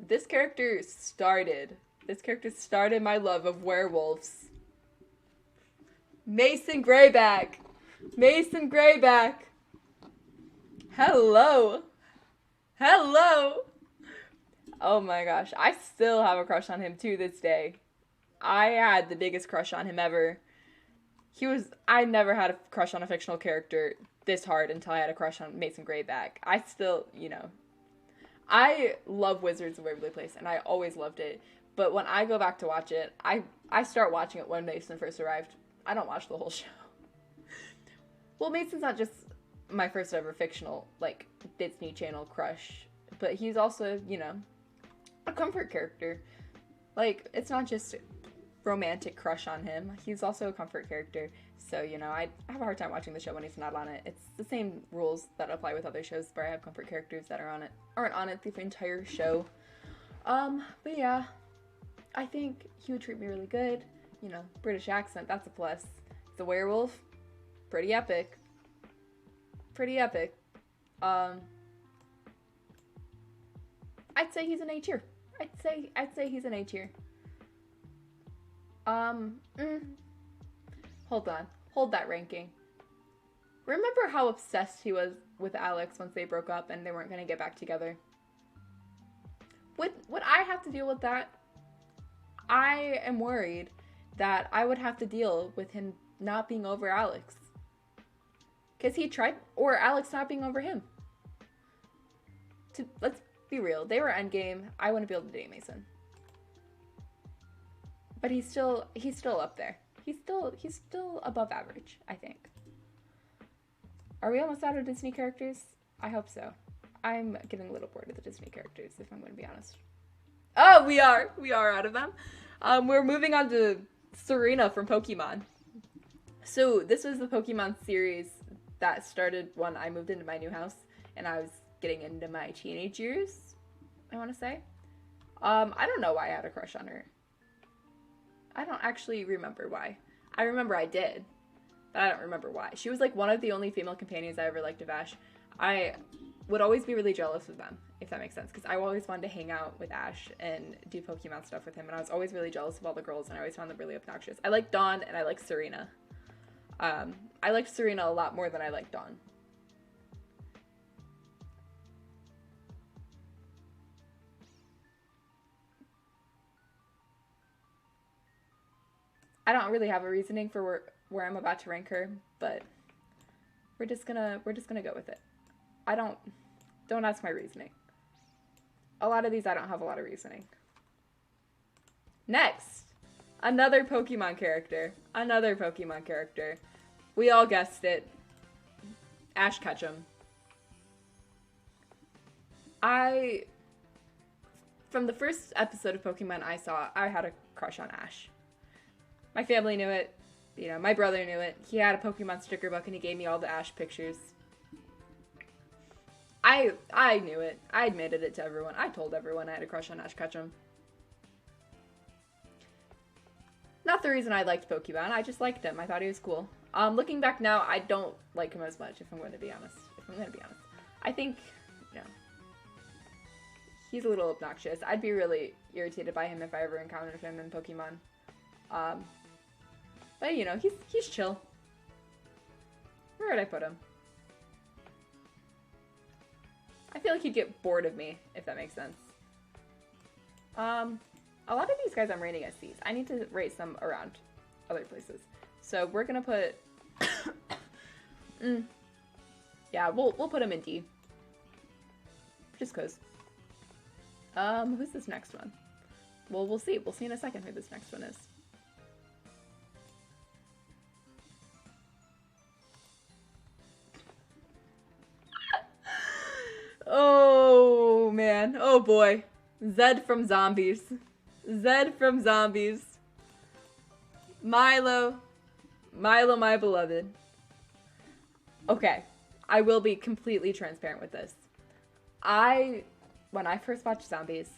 This character started my love of werewolves. Mason Greyback. Hello. Oh my gosh, I still have a crush on him to this day. I had the biggest crush on him ever. I never had a crush on a fictional character this hard until I had a crush on Mason Greyback. I still, I love Wizards of Waverly Place, and I always loved it. But when I go back to watch it, I start watching it when Mason first arrived. I don't watch the whole show. Well, Mason's not just my first ever fictional, like, Disney Channel crush, but he's also, a comfort character. Like, it's not just romantic crush on him. He's also a comfort character. So, I have a hard time watching the show when he's not on it. It's the same rules that apply with other shows where I have comfort characters that aren't on it the entire show. But yeah, I think he would treat me really good. British accent, that's a plus. The werewolf, pretty epic. Pretty epic. I'd say he's an A tier. I'd say he's an A tier. Hold on. Hold that ranking. Remember how obsessed he was with Alex once they broke up and they weren't going to get back together? Would I have to deal with that? I am worried that I would have to deal with him not being over Alex. Because he tried, or Alex not being over him. Let's be real, they were endgame. I wouldn't be able to date Mason. But he's still up there. He's still above average, I think. Are we almost out of Disney characters? I hope so. I'm getting a little bored of the Disney characters, if I'm going to be honest. Oh, we are out of them. We're moving on to Serena from Pokemon. So this was the Pokemon series that started when I moved into my new house and I was getting into my teenage years, I want to say. I don't know why I had a crush on her. I don't actually remember why. I remember I did, but I don't remember why. She was like one of the only female companions I ever liked of Ash. I would always be really jealous of them, if that makes sense, because I always wanted to hang out with Ash and do Pokemon stuff with him, and I was always really jealous of all the girls, and I always found them really obnoxious. I liked Dawn, and I liked Serena. I liked Serena a lot more than I liked Dawn. I don't really have a reasoning for where I'm about to rank her, but we're just gonna go with it. Don't ask my reasoning. A lot of these I don't have a lot of reasoning. Next, another Pokemon character. We all guessed it. Ash Ketchum. From the first episode of Pokemon I saw, I had a crush on Ash. My family knew it. My brother knew it. He had a Pokemon sticker book and he gave me all the Ash pictures. I knew it. I admitted it to everyone. I told everyone I had a crush on Ash Ketchum. Not the reason I liked Pokemon. I just liked him. I thought he was cool. Looking back now, I don't like him as much, if I'm going to be honest. I think, he's a little obnoxious. I'd be really irritated by him if I ever encountered him in Pokemon. But he's chill. Where would I put him? I feel like he'd get bored of me, if that makes sense. A lot of these guys I'm rating as C's. I need to rate some around other places. So we're gonna put... Yeah, we'll put him in D. Just cause. Who's this next one? Well, we'll see. We'll see in a second who this next one is. Oh, man. Oh, boy. Zed from Zombies. Milo, my beloved. Okay. I will be completely transparent with this. When I first watched Zombies,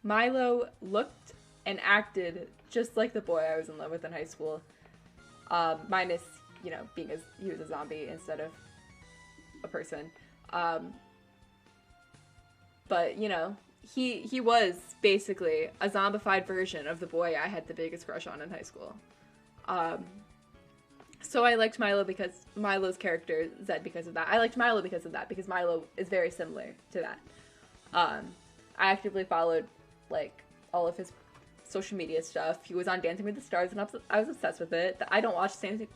Milo looked and acted just like the boy I was in love with in high school. Minus, he was a zombie instead of a person. But, he was basically a zombified version of the boy I had the biggest crush on in high school. So I liked Milo because Milo's character, Zed, because of that. I liked Milo because of that, because Milo is very similar to that. I actively followed, all of his social media stuff. He was on Dancing with the Stars, and I was obsessed with it. I don't watch Dancing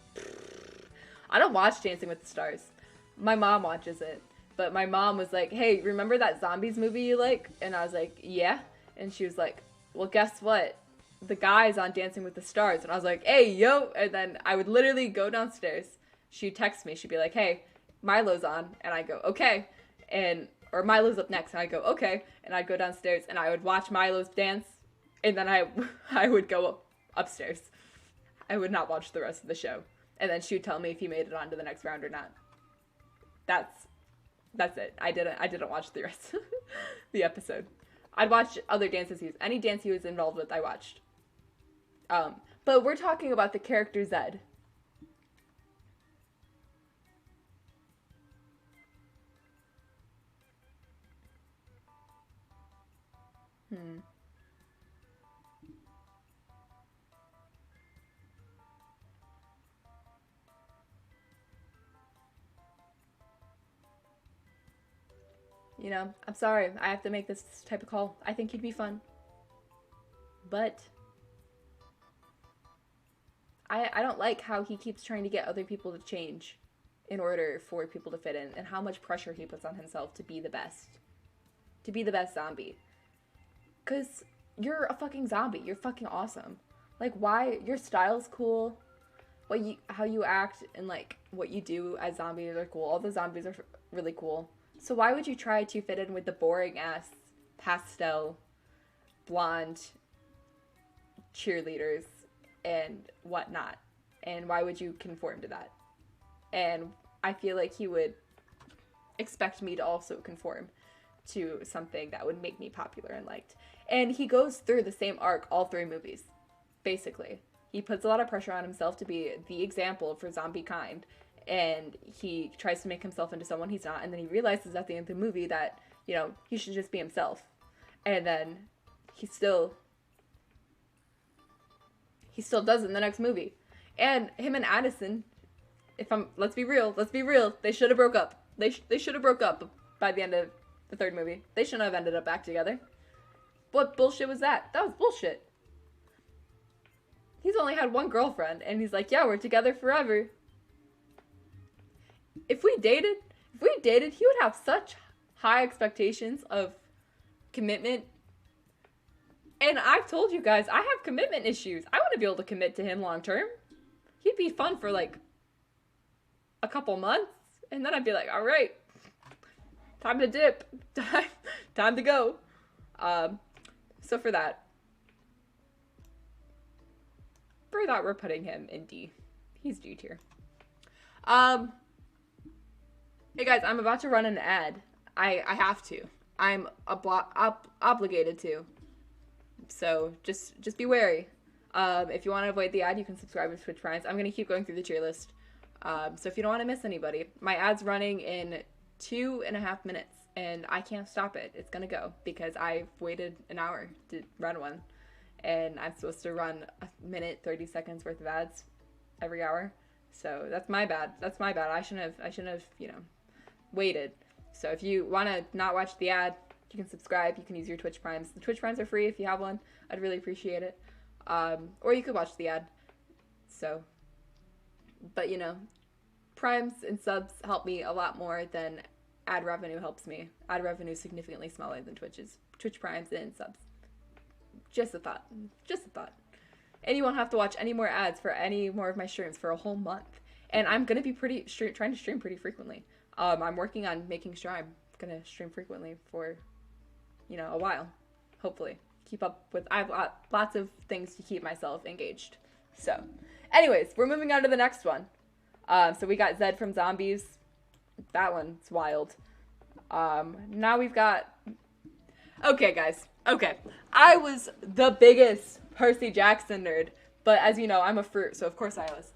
with the Stars. My mom watches it. But my mom was like, hey, remember that Zombies movie you like? And I was like, yeah. And she was like, well, guess what? The guy's on Dancing with the Stars. And I was like, hey, yo. And then I would literally go downstairs. She'd text me. She'd be like, hey, Milo's on. And I go, okay. Or Milo's up next. And I go, okay. And I'd go downstairs and I would watch Milo's dance. And then I would go upstairs. I would not watch the rest of the show. And then she'd tell me if he made it on to the next round or not. That's it. I didn't watch the rest of the episode. I'd watch other dances. Any dance he was involved with, I watched. But we're talking about the character Zed. You know, I'm sorry. I have to make this type of call. I think he'd be fun. But I don't like how he keeps trying to get other people to change in order for people to fit in, and how much pressure he puts on himself to be the best. To be the best zombie. Because you're a fucking zombie. You're fucking awesome. Like, why? Your style's cool. How you act and, like, what you do as zombies are cool. All the zombies are really cool. So why would you try to fit in with the boring-ass, pastel, blonde cheerleaders and whatnot? And why would you conform to that? And I feel like he would expect me to also conform to something that would make me popular and liked. And he goes through the same arc all 3 movies, basically. He puts a lot of pressure on himself to be the example for zombie kind. And he tries to make himself into someone he's not. And then he realizes at the end of the movie that, you know, he should just be himself. And then he still does it in the next movie. And him and Addison, let's be real, they should have broke up. They should have broke up by the end of the 3rd movie. They shouldn't have ended up back together. What bullshit was that? That was bullshit. He's only had one girlfriend, and he's like, yeah, we're together forever. If we dated, he would have such high expectations of commitment. And I've told you guys, I have commitment issues. I want to be able to commit to him long term. He'd be fun for like a couple months, and then I'd be like, all right, time to dip, time to go. So for that, we're putting him in D. He's D tier. Hey guys, I'm about to run an ad. I have to. I'm obligated to. So just be wary. If you want to avoid the ad, you can subscribe to Twitch Primes. I'm going to keep going through the tier list. So if you don't want to miss anybody, my ad's running in 2.5 minutes, and I can't stop it. It's going to go because I've waited an hour to run one, and I'm supposed to run 1 minute 30 seconds worth of ads every hour. So that's my bad. I shouldn't have, waited. So if you want to not watch the ad, you can subscribe. You can use your Twitch Primes. The Twitch Primes are free if you have one. I'd really appreciate it. Or you could watch the ad. So, but Primes and subs help me a lot more than ad revenue helps me. Ad revenue is significantly smaller than Twitch Primes and subs. Just a thought. And you won't have to watch any more ads for any more of my streams for a whole month. And I'm going to be trying to stream pretty frequently. I'm working on making sure I'm going to stream frequently for, a while. Hopefully. I have lots of things to keep myself engaged. So, anyways, we're moving on to the next one. So we got Zed from Zombies. That one's wild. Now we've got... Okay, guys. Okay. I was the biggest Percy Jackson nerd. But as you know, I'm a fruit, so of course I was.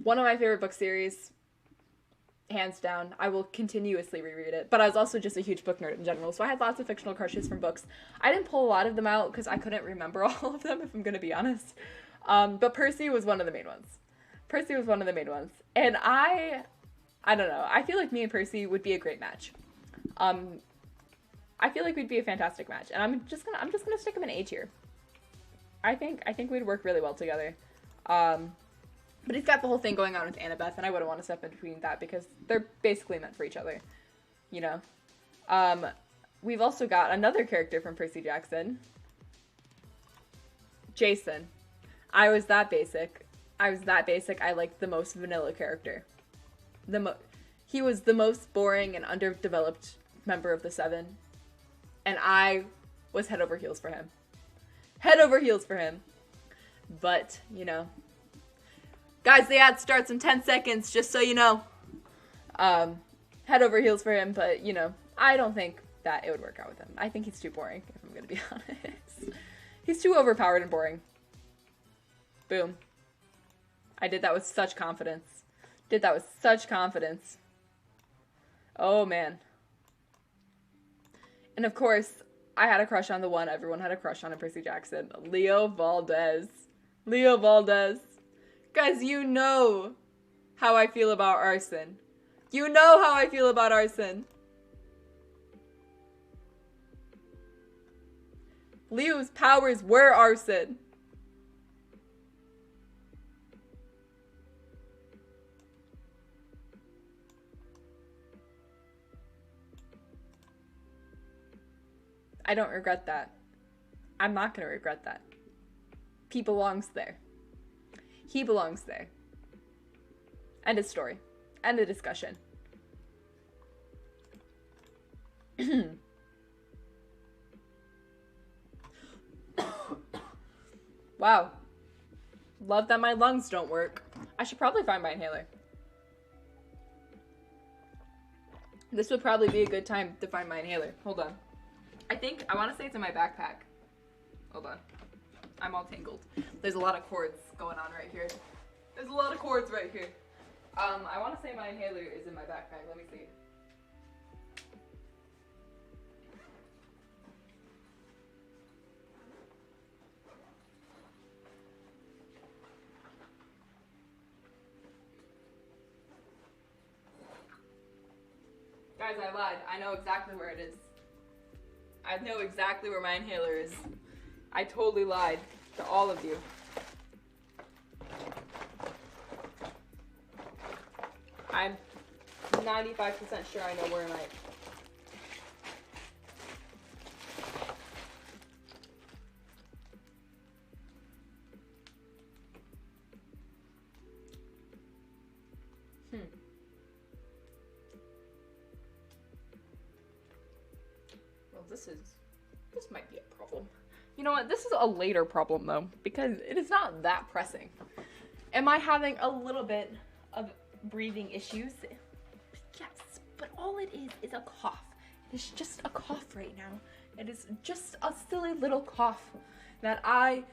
One of my favorite book series, hands down. I will continuously reread it. But I was also just a huge book nerd in general, so I had lots of fictional crushes from books. I didn't pull a lot of them out because I couldn't remember all of them, if I'm going to be honest. But Percy was one of the main ones. And I don't know. I feel like me and Percy would be a great match. I feel like we'd be a fantastic match. And I'm just gonna stick him in A tier. I think we'd work really well together. But he's got the whole thing going on with Annabeth, and I wouldn't want to step in between that because they're basically meant for each other, We've also got another character from Percy Jackson, Jason. I was that basic. I liked the most vanilla character. He was the most boring and underdeveloped member of the Seven, and I was head over heels for him. But, guys, the ad starts in 10 seconds, just so you know. Head over heels for him, but, I don't think that it would work out with him. I think he's too boring, if I'm gonna be honest. He's too overpowered and boring. Boom. I did that with such confidence. Did that with such confidence. Oh, man. And of course, I had a crush on the one everyone had a crush on in Percy Jackson. Leo Valdez. Leo Valdez. Guys, you know how I feel about arson. You know how I feel about arson. Leo's powers were arson. I don't regret that. I'm not going to regret that. He belongs there. He belongs there. End of story. End of discussion. Wow. Love that my lungs don't work. I should probably find my inhaler. This would probably be a good time to find my inhaler. Hold on. I want to say it's in my backpack. Hold on. I'm all tangled. There's a lot of cords going on right here. There's a lot of cords right here. I want to say my inhaler is in my backpack. Let me see. Guys, I lied. I know exactly where it is. I know exactly where my inhaler is. I totally lied to all of you. I'm 95% sure I know where my... Well, this might be a problem. You know what? This is a later problem, though, because it is not that pressing. Am I having a little bit of breathing issues? Yes, but all it is a cough. It is just a cough right now. It is just a silly little cough that I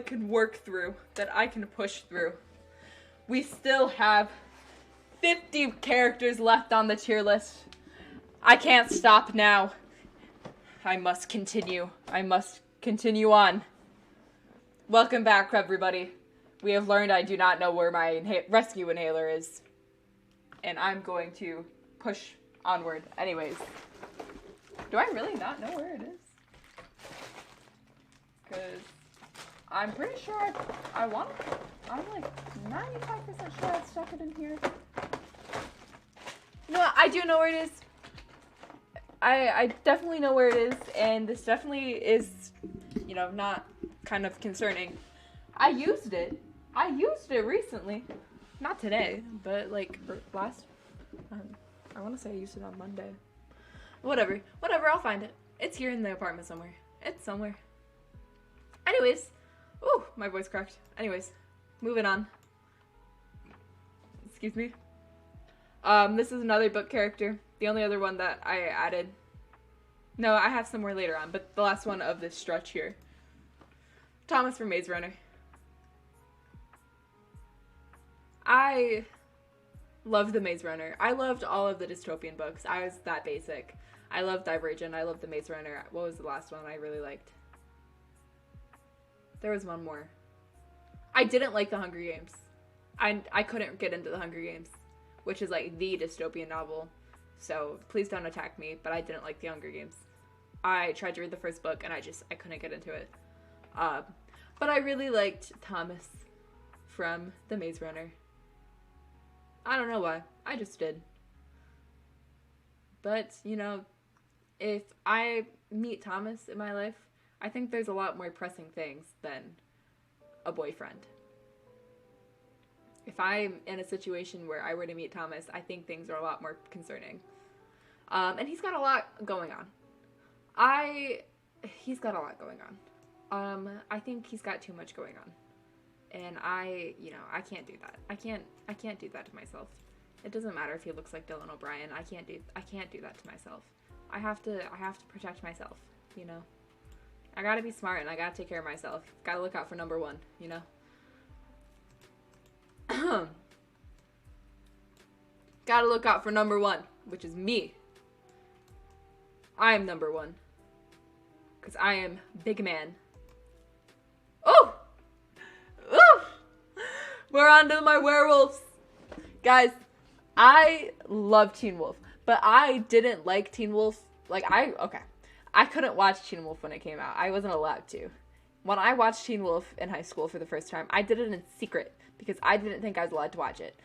can work through, that I can push through. We still have 50 characters left on the tier list. I can't stop now. I must continue. I must continue on. Welcome back, everybody. We have learned I do not know where my rescue inhaler is. And I'm going to push onward. Anyways. Do I really not know where it is? Because I'm pretty sure I'm like 95% sure I stuck it in here. You know what? I do know where it is. I definitely know where it is, and this definitely is, you know, not kind of concerning. I used it recently. Not today, but like last, I want to say I used it on Monday. Whatever, I'll find it. It's here in the apartment somewhere. It's somewhere. Anyways, ooh, my voice cracked. Anyways, moving on. Excuse me. This is another book character. The only other one that I added. No, I have some more later on, but the last one of this stretch here. Thomas from Maze Runner. I loved the Maze Runner. I loved all of the dystopian books. I was that basic. I loved Divergent. I loved the Maze Runner. What was the last one I really liked? There was one more. I didn't like the Hunger Games. I couldn't get into the Hunger Games, which is like the dystopian novel. So please don't attack me, but I didn't like the Hunger Games. I tried to read the first book and I couldn't get into it. But I really liked Thomas from The Maze Runner. I don't know why. I just did. But, you know, if I meet Thomas in my life, I think there's a lot more pressing things than a boyfriend. If I'm in a situation where I were to meet Thomas, I think things are a lot more concerning. And he's got a lot going on. He's got a lot going on. I think he's got too much going on. And I can't do that. I can't do that to myself. It doesn't matter if he looks like Dylan O'Brien. I can't do that to myself. I have to protect myself, you know? I gotta be smart and I gotta take care of myself. Gotta look out for number one, you know? Gotta look out for number one, which is me. I am number one. Because I am big man. Oh! Oh! We're on to my werewolves. Guys, I love Teen Wolf. But I didn't like Teen Wolf. I couldn't watch Teen Wolf when it came out. I wasn't allowed to. When I watched Teen Wolf in high school for the first time, I did it in secret. Because I didn't think I was allowed to watch it.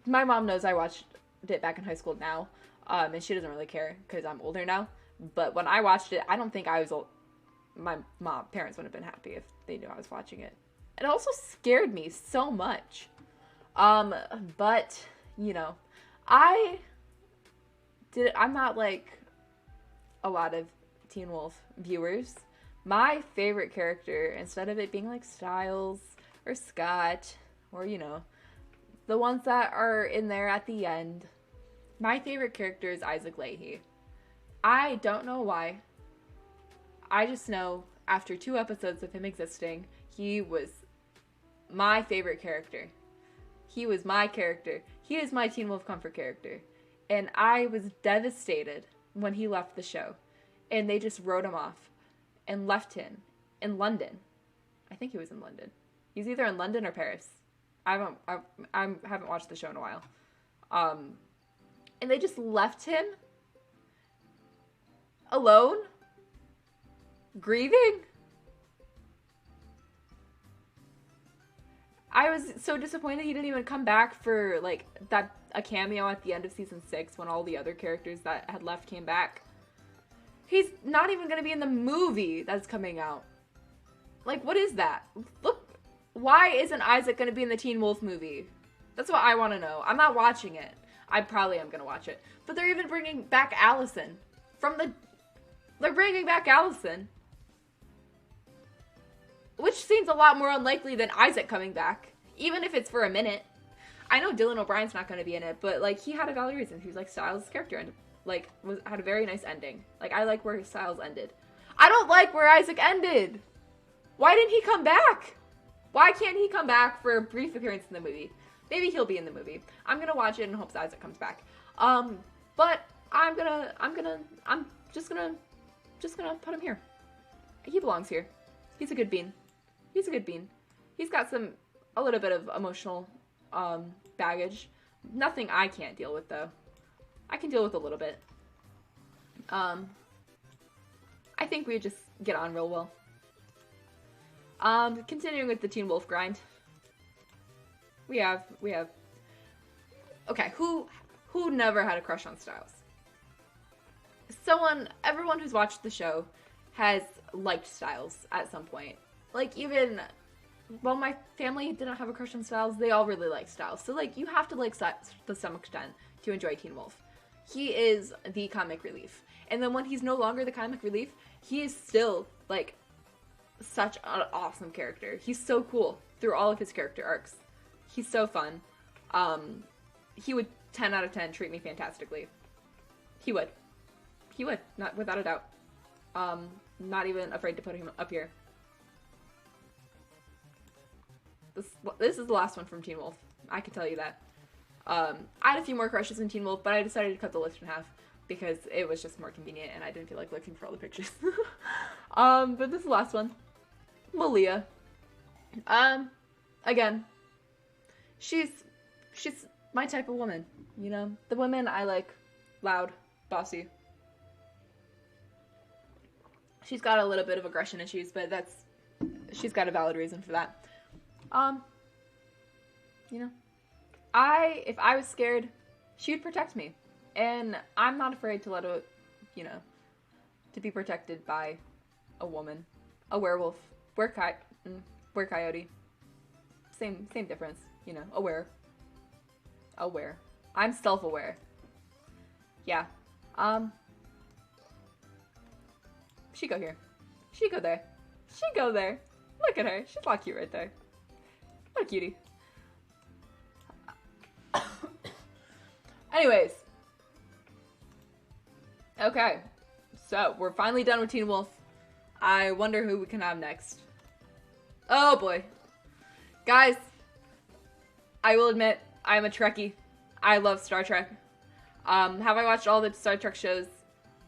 My mom knows I watched it back in high school now. And she doesn't really care because I'm older now. But when I watched it, I don't think I was old. My parents wouldn't have been happy if they knew I was watching it. It also scared me so much. But, you know, I'm not like a lot of Teen Wolf viewers. My favorite character, instead of it being like Styles or Scott or, you know, the ones that are in there at the end, my favorite character is Isaac Leahy. I don't know why. I just know after 2 episodes of him existing, he was my favorite character. He was my character. He is my Teen Wolf comfort character. And I was devastated when he left the show. And they just wrote him off and left him in London. I think he was in London. He's either in London or Paris. I haven't watched the show in a while. And they just left him alone, grieving. I was so disappointed he didn't even come back for like a cameo at the end of season 6 when all the other characters that had left came back. He's not even going to be in the movie that's coming out. Like, what is that? Look, why isn't Isaac going to be in the Teen Wolf movie? That's what I want to know. I'm not watching it. I probably am going to watch it. But they're even bringing back Allison. They're bringing back Allison. Which seems a lot more unlikely than Isaac coming back. Even if it's for a minute. I know Dylan O'Brien's not going to be in it, but, like, he had a valid reason. He was, like, Styles' character and, like, had a very nice ending. Like, I like where Styles ended. I don't like where Isaac ended! Why didn't he come back? Why can't he come back for a brief appearance in the movie? Maybe he'll be in the movie. I'm gonna watch it in hopes Isaac comes back. But I'm just gonna put him here. He belongs here. He's a good bean. He's a good bean. He's got a little bit of emotional, baggage. Nothing I can't deal with, though. I can deal with a little bit. I think we just get on real well. Continuing with the Teen Wolf grind. We have, okay, who never had a crush on Styles? Everyone who's watched the show has liked Styles at some point. Like, even, well, my family didn't have a crush on Styles, they all really like Styles. So, like, you have to like Styles to some extent to enjoy Teen Wolf. He is the comic relief. And then when he's no longer the comic relief, he is still, like, such an awesome character. He's so cool through all of his character arcs. He's so fun. He would 10 out of 10 treat me fantastically. He would. He would, not without a doubt. Not even afraid to put him up here. This is the last one from Teen Wolf. I can tell you that. I had a few more crushes in Teen Wolf, but I decided to cut the list in half because it was just more convenient and I didn't feel like looking for all the pictures. But this is the last one. Malia. Again, she's my type of woman, you know? The women I like, loud, bossy. She's got a little bit of aggression issues, but she's got a valid reason for that. You know, if I was scared, she would protect me. And I'm not afraid to let to be protected by a woman. A werewolf. Coyote. Same difference, you know, aware. I'm self-aware. Yeah. She go here. She go there. She go there. Look at her. She's all cute right there. What a cutie. Anyways. Okay. So, we're finally done with Teen Wolf. I wonder who we can have next. Oh boy. Guys, I will admit, I'm a Trekkie. I love Star Trek. Have I watched all the Star Trek shows?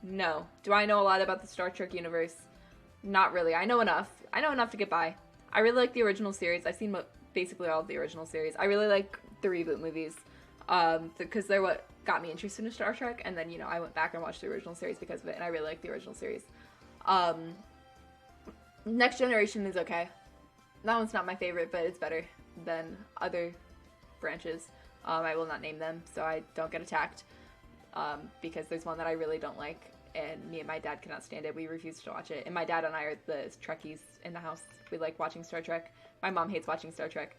No. Do I know a lot about the Star Trek universe? Not really. I know enough. I know enough to get by. I really like the original series. I've seen basically all of the original series. I really like the reboot movies, because they're what got me interested in Star Trek, and then, you know, I went back and watched the original series because of it, and I really like the original series. Next Generation is okay. That one's not my favorite, but it's better than other branches. I will not name them, so I don't get attacked, because there's one that I really don't like, and me and my dad cannot stand it. We refuse to watch it, and my dad and I are the Trekkies in the house. We like watching Star Trek. My mom hates watching Star Trek.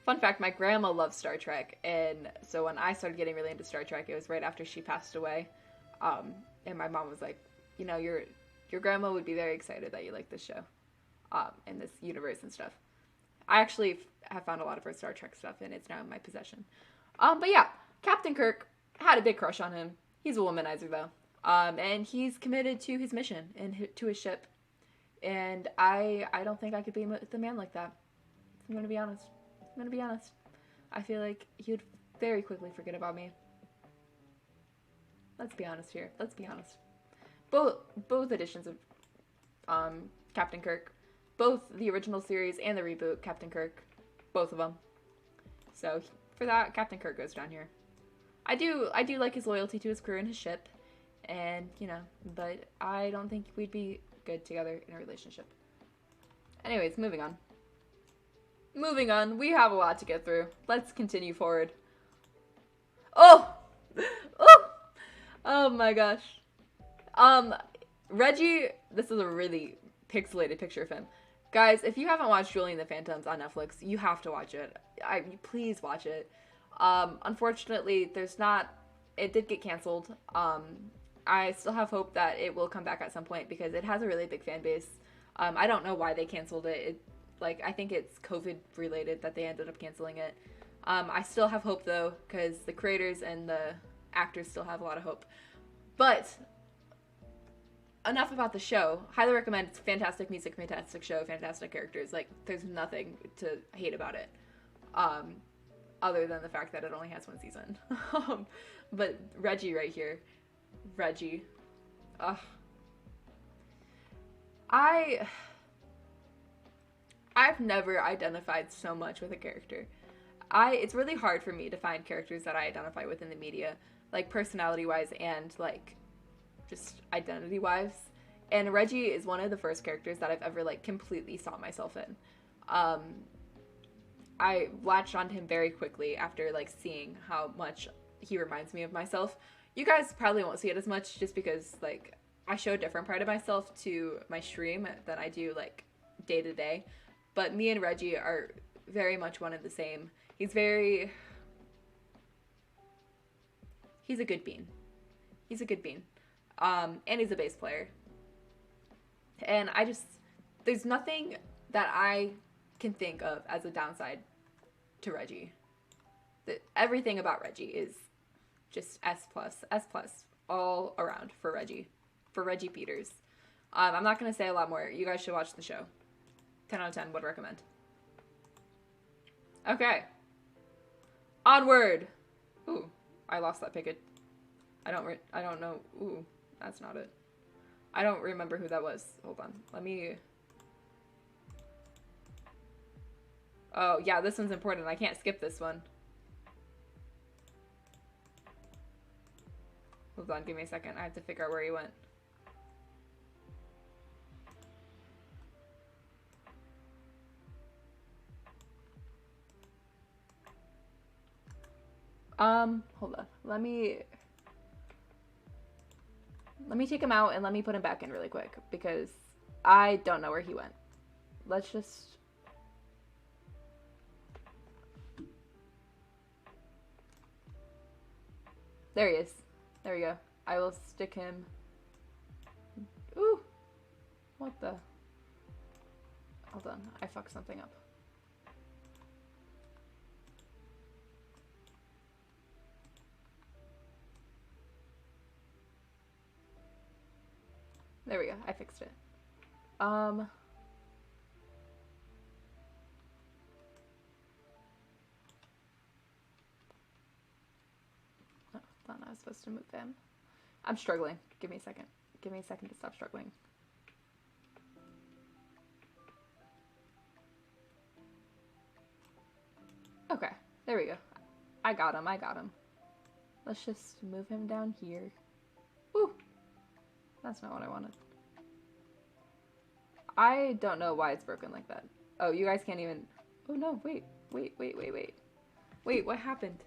Fun fact, my grandma loves Star Trek, and so when I started getting really into Star Trek, it was right after she passed away, and my mom was like, you know, your grandma would be very excited that you like this show, and this universe and stuff. I actually have found a lot of her Star Trek stuff, and it's now in my possession. But yeah, Captain Kirk, had a big crush on him. He's a womanizer, though. And he's committed to his mission and to his ship. And I don't think I could be with a man like that. I'm gonna be honest. I feel like he would very quickly forget about me. Let's be honest here. Let's be honest. Both editions of Captain Kirk, both the original series and the reboot Captain Kirk, both of them. So for that, Captain Kirk goes down here. I do like his loyalty to his crew and his ship, and you know, but I don't think we'd be good together in a relationship. Anyways, moving on. We have a lot to get through. Let's continue forward. Oh my gosh. Reggie, this is a really pixelated picture of him. Guys, if you haven't watched Julie and the Phantoms on Netflix, you have to watch it. Please watch it. Unfortunately, it did get canceled. I still have hope that it will come back at some point because it has a really big fan base. I don't know why they canceled it. I think it's COVID related that they ended up canceling it. I still have hope though, because the creators and the actors still have a lot of hope. But enough about the show. Highly recommend. It's fantastic music, fantastic show, fantastic characters. There's nothing to hate about it. Other than the fact that it only has one season. But Reggie right here. Reggie. Ugh. I've never identified so much with a character. It's really hard for me to find characters that I identify with in the media, personality-wise and, just identity-wise. And Reggie is one of the first characters that I've ever, completely saw myself in. I latched onto him very quickly after, seeing how much he reminds me of myself. You guys probably won't see it as much just because, I show a different part of myself to my stream than I do, day to day. But me and Reggie are very much one and the same. He's a good bean. And he's a bass player. And there's nothing that I can think of as a downside to Reggie. Everything about Reggie is just S+, all around for Reggie Peters. I'm not going to say a lot more. You guys should watch the show. 10 out of 10 would recommend. Okay. Onward. Ooh, I lost that picket. I don't know. Ooh, that's not it. I don't remember who that was. Hold on. Let me... Oh, yeah, this one's important. I can't skip this one. Hold on, give me a second. I have to figure out where he went. Hold on. Let me take him out and let me put him back in really quick because I don't know where he went. Let's just... There he is. There we go. I will stick him... Ooh! What the... Hold on. I fucked something up. There we go. I fixed it. Um, oh, thought I was supposed to move him. I'm struggling. Give me a second. Give me a second to stop struggling. Okay, there we go. I got him. I got him. Let's just move him down here. Woo! That's not what I wanted. I don't know why it's broken like that. Oh, you guys can't even... Oh, no. Wait. Wait, wait, wait, wait. Wait, what happened?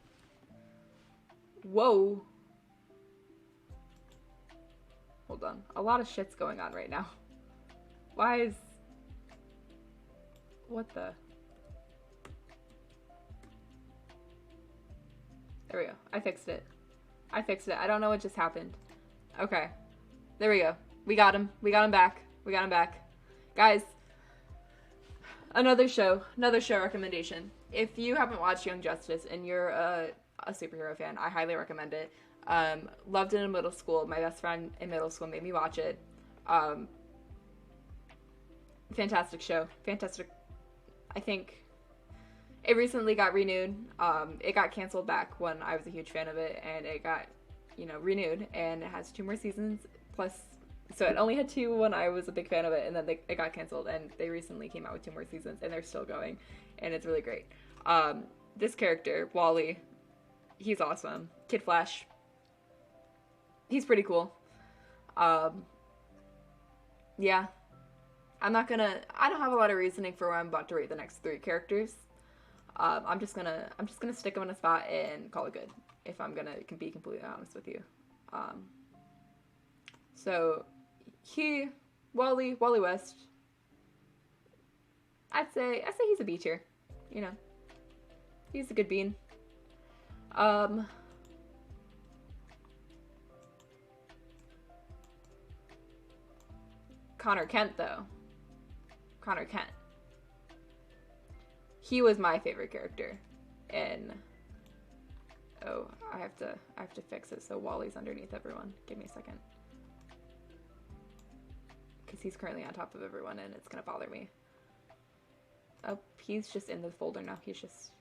Whoa. Hold on. A lot of shit's going on right now. Why is... What the... There we go. I fixed it. I fixed it. I don't know what just happened. Okay. There we go. We got him. We got him back. We got him back. Guys, another show recommendation. If you haven't watched Young Justice and you're a superhero fan, I highly recommend it. Loved it in middle school. My best friend in middle school made me watch it. Fantastic show. Fantastic. I think it recently got renewed. It got canceled back when I was a huge fan of it, and it got, renewed, and it has 2 more seasons, plus, so it only had 2 when I was a big fan of it, and then it got canceled, and they recently came out with 2 more seasons, and they're still going, and it's really great. This character, Wally, he's awesome. Kid Flash, he's pretty cool. Yeah. I don't have a lot of reasoning for why I'm about to rate the next 3 characters. I'm just gonna stick them in a spot and call it good, if I'm gonna be completely honest with you. So Wally West, I'd say he's a B tier. He's a good bean. Connor Kent, though. Connor Kent. He was my favorite character in... Oh, I have to fix it so Wally's underneath everyone. Give me a second. Because he's currently on top of everyone and it's gonna bother me. Oh, he's just in the folder now. He's just...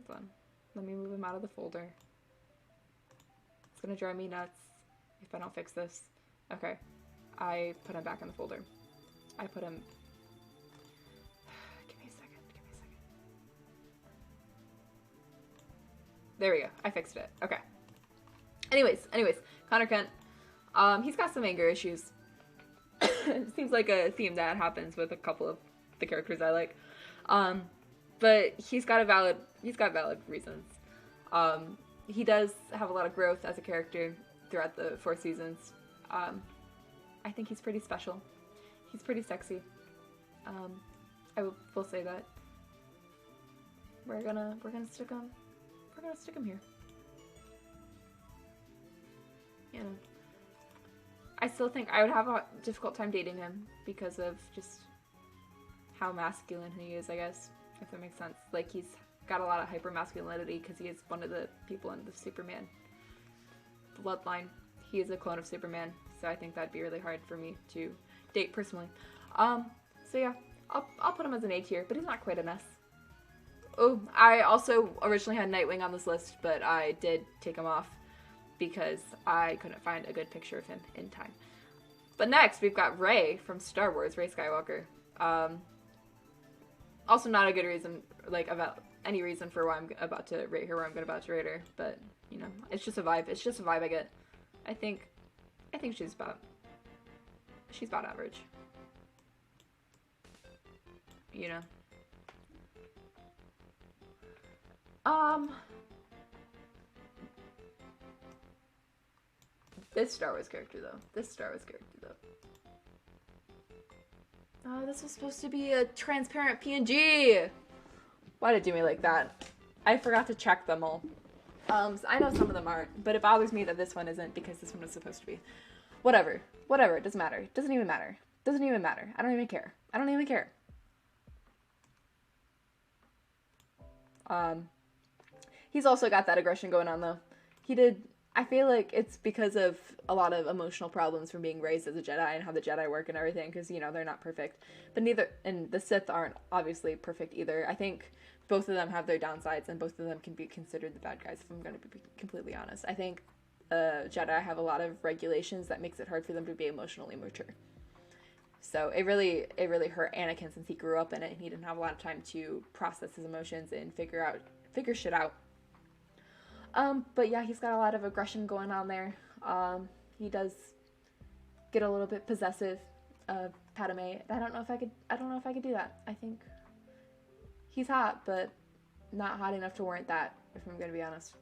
Hold on. Let me move him out of the folder. It's gonna drive me nuts if I don't fix this. Okay. I put him back in the folder. I put him... Give me a second. There we go. I fixed it. Okay. Anyways, Connor Kent. He's got some anger issues. It seems like a theme that happens with a couple of the characters I like. But he's got valid reasons. He does have a lot of growth as a character throughout the 4 seasons. I think he's pretty special. He's pretty sexy. I will say that. We're gonna stick him. We're gonna stick him here. I still think I would have a difficult time dating him because of just how masculine he is, I guess, if that makes sense. Like, he's got a lot of hyper masculinity because he is one of the people in the Superman bloodline. He is a clone of Superman, so I think that'd be really hard for me to date personally. So yeah, I'll put him as an A tier, but he's not quite an S. Oh, I also originally had Nightwing on this list, but I did take him off because I couldn't find a good picture of him in time. But next, we've got Rey from Star Wars, Rey Skywalker. Also not a good reason, like, about any reason for why I'm about to rate her, where I'm about to rate her, but, it's just a vibe. It's just a vibe I get. I think she's about average. This Star Wars character, though. Oh, this was supposed to be a transparent PNG! Why did it do me like that? I forgot to check them all. So I know some of them aren't, but it bothers me that this one isn't because this one was supposed to be. Whatever, it doesn't matter. It doesn't even matter. I don't even care. He's also got that aggression going on, though. He did I feel like it's because of a lot of emotional problems from being raised as a Jedi and how the Jedi work and everything, because, you know, they're not perfect. But neither, and the Sith aren't obviously perfect either. I think both of them have their downsides, and both of them can be considered the bad guys, if I'm going to be completely honest. I think Jedi have a lot of regulations that makes it hard for them to be emotionally mature. So it really hurt Anakin since he grew up in it, and he didn't have a lot of time to process his emotions and figure shit out. But yeah, he's got a lot of aggression going on there. He does get a little bit possessive of Padme. I don't know if I could do that. I think he's hot, but not hot enough to warrant that, if I'm gonna be honest.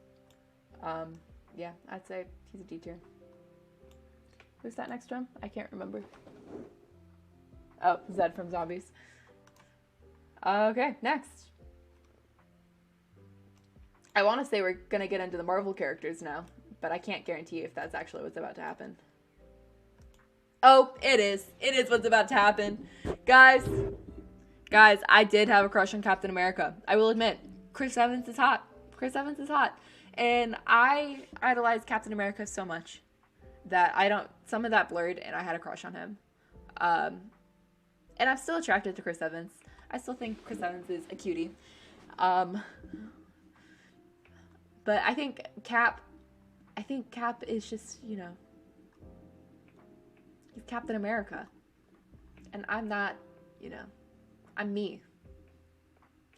Yeah, I'd say he's a D tier. Who's that next to him? I can't remember. Oh, Zed from Zombies. Okay, next. I want to say we're going to get into the Marvel characters now, but I can't guarantee if that's actually what's about to happen. Oh, it is. It is what's about to happen. Guys, I did have a crush on Captain America. I will admit, Chris Evans is hot. Chris Evans is hot. And I idolized Captain America so much that some of that blurred and I had a crush on him. And I'm still attracted to Chris Evans. I still think Chris Evans is a cutie. But I think Cap is just, you know, he's Captain America. And I'm not, you know, I'm me.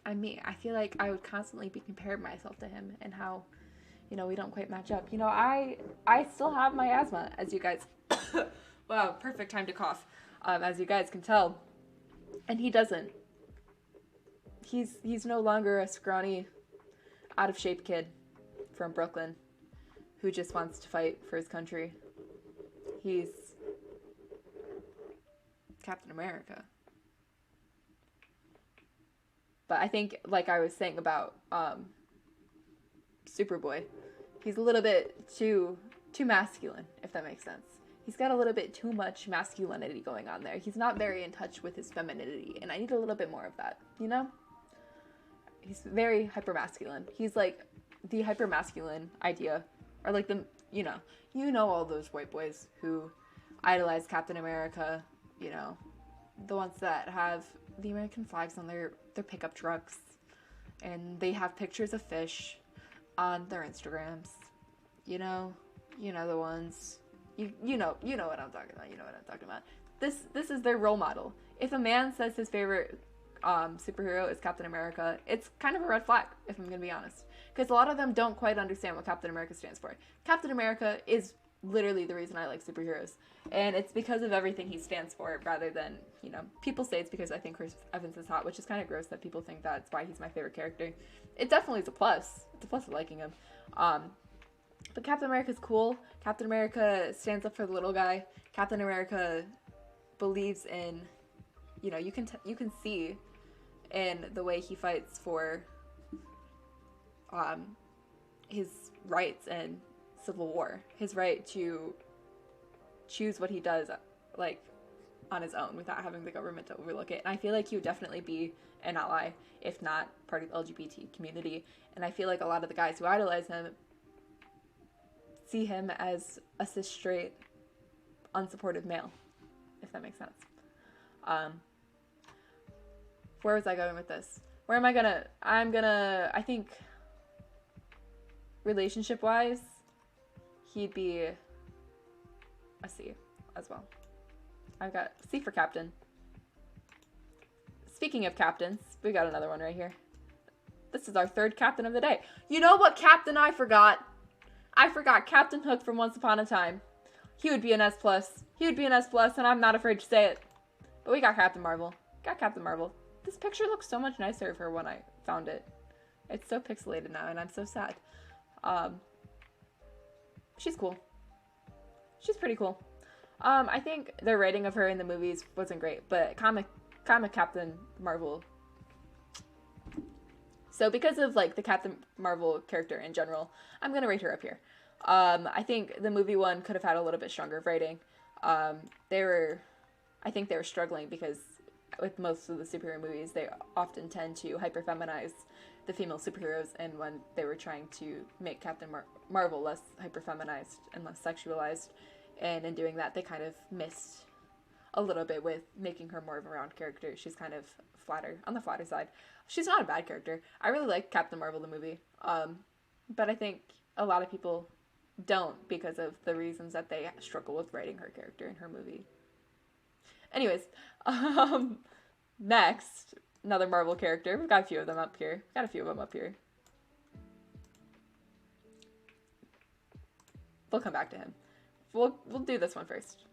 I feel like I would constantly be comparing myself to him and how, you know, we don't quite match up. You know, I still have my asthma, as you guys, wow, perfect time to cough, as you guys can tell. And he doesn't. He's no longer a scrawny, out of shape kid from Brooklyn who just wants to fight for his country. He's Captain America. But I think, like I was saying about Superboy, he's a little bit too masculine, if that makes sense. He's got a little bit too much masculinity going on there. He's not very in touch with his femininity, and I need a little bit more of that, you know? He's very hypermasculine. He's like the hypermasculine idea, or like the, you know all those white boys who idolize Captain America, you know, the ones that have the American flags on their pickup trucks, and they have pictures of fish on their Instagrams, you know the ones, you know what I'm talking about, This is their role model. If a man says his favorite superhero is Captain America, it's kind of a red flag, if I'm gonna be honest, because a lot of them don't quite understand what Captain America stands for. Captain America is literally the reason I like superheroes, and it's because of everything he stands for, rather than, you know, people say it's because I think Chris Evans is hot, which is kind of gross that people think that's why he's my favorite character. It definitely is a plus. It's a plus of liking him. But Captain America's cool. Captain America stands up for the little guy. Captain America believes in, you know, you can see in the way he fights for his rights and Civil War, his right to choose what he does, like, on his own without having the government to overlook it. And I feel like he would definitely be an ally, if not part of the LGBT community. And I feel like a lot of the guys who idolize him see him as a cis, straight, unsupportive male, if that makes sense. Where was I going with this? I think relationship-wise, he'd be a C as well. I've got C for captain. Speaking of captains, we got another one right here. This is our third captain of the day. You know what captain I forgot? I forgot Captain Hook from Once Upon a Time. He would be an S+. He would be an S+, and I'm not afraid to say it. But we got Captain Marvel. This picture looks so much nicer for when I found it. It's so pixelated now, and I'm so sad. She's cool. She's pretty cool. I think their rating of her in the movies wasn't great, but comic Captain Marvel. So because of, like, the Captain Marvel character in general, I'm gonna rate her up here. I think the movie one could have had a little bit stronger of rating. I think they were struggling because with most of the superhero movies, they often tend to hyper-feminize the female superheroes, and when they were trying to make Captain Marvel less hyper-feminized and less sexualized, and in doing that, they kind of missed a little bit with making her more of a round character. She's kind of on the flatter side. She's not a bad character. I really like Captain Marvel, the movie, but I think a lot of people don't because of the reasons that they struggle with writing her character in her movie. Anyways, next, another Marvel character. We've got a few of them up here. We'll come back to him. We'll do this one first.